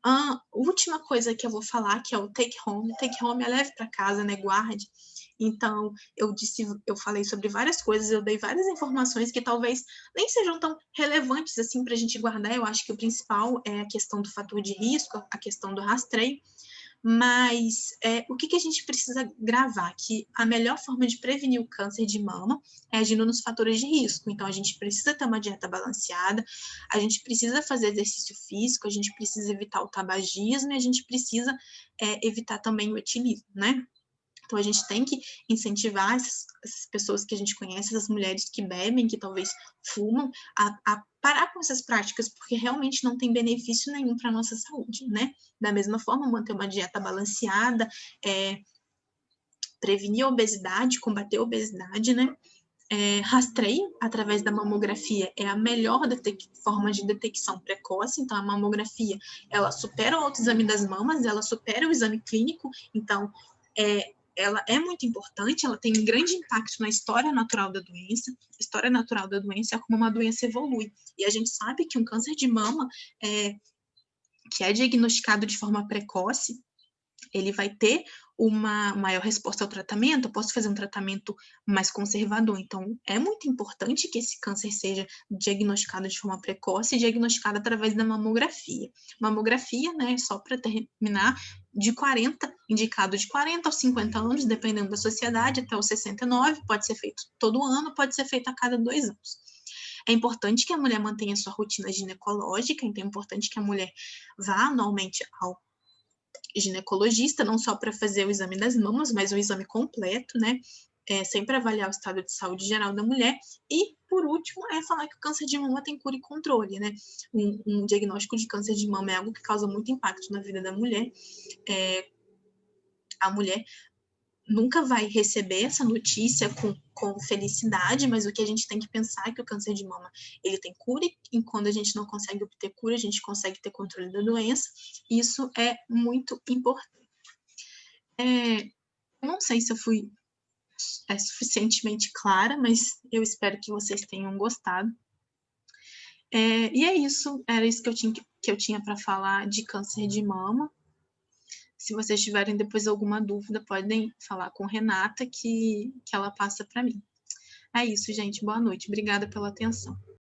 A última coisa que eu vou falar, que é o take home. Take home é leve para casa, né? Guarde. Então, eu falei sobre várias coisas, eu dei várias informações que talvez nem sejam tão relevantes assim para a gente guardar. Eu acho que o principal é a questão do fator de risco, a questão do rastreio. Mas o que a gente precisa gravar? Que a melhor forma de prevenir o câncer de mama é agindo nos fatores de risco. Então, a gente precisa ter uma dieta balanceada, a gente precisa fazer exercício físico, a gente precisa evitar o tabagismo e a gente precisa evitar também o etilismo, né? Então, a gente tem que incentivar essas pessoas que a gente conhece, essas mulheres que bebem, que talvez fumam, a parar com essas práticas, porque realmente não tem benefício nenhum para a nossa saúde, né? Da mesma forma, manter uma dieta balanceada, prevenir a obesidade, combater a obesidade, né? Rastreio através da mamografia é a melhor forma de detecção precoce. Então, a mamografia, ela supera o autoexame das mamas, ela supera o exame clínico, então, ela é muito importante, ela tem um grande impacto na história natural da doença. A história natural da doença é como uma doença evolui. E a gente sabe que um câncer de mama, que é diagnosticado de forma precoce, ele vai ter uma maior resposta ao tratamento, eu posso fazer um tratamento mais conservador. Então, é muito importante que esse câncer seja diagnosticado de forma precoce e diagnosticado através da mamografia. Mamografia, né, só para terminar, indicado de 40 aos 50 anos, dependendo da sociedade, até os 69, pode ser feito todo ano, pode ser feito a cada 2 anos. É importante que a mulher mantenha sua rotina ginecológica, então é importante que a mulher vá anualmente ao ginecologista, não só para fazer o exame das mamas, mas o exame completo, né? Sempre avaliar o estado de saúde geral da mulher. E, por último, é falar que o câncer de mama tem cura e controle, né? Um diagnóstico de câncer de mama é algo que causa muito impacto na vida da mulher. A mulher nunca vai receber essa notícia com felicidade, mas o que a gente tem que pensar é que o câncer de mama, ele tem cura, e quando a gente não consegue obter cura, a gente consegue ter controle da doença. Isso é muito importante. Eu não sei se eu fui suficientemente clara, mas eu espero que vocês tenham gostado. E é isso, era isso que eu tinha para falar de câncer de mama. Se vocês tiverem depois alguma dúvida, podem falar com Renata, que ela passa para mim. É isso, gente. Boa noite. Obrigada pela atenção.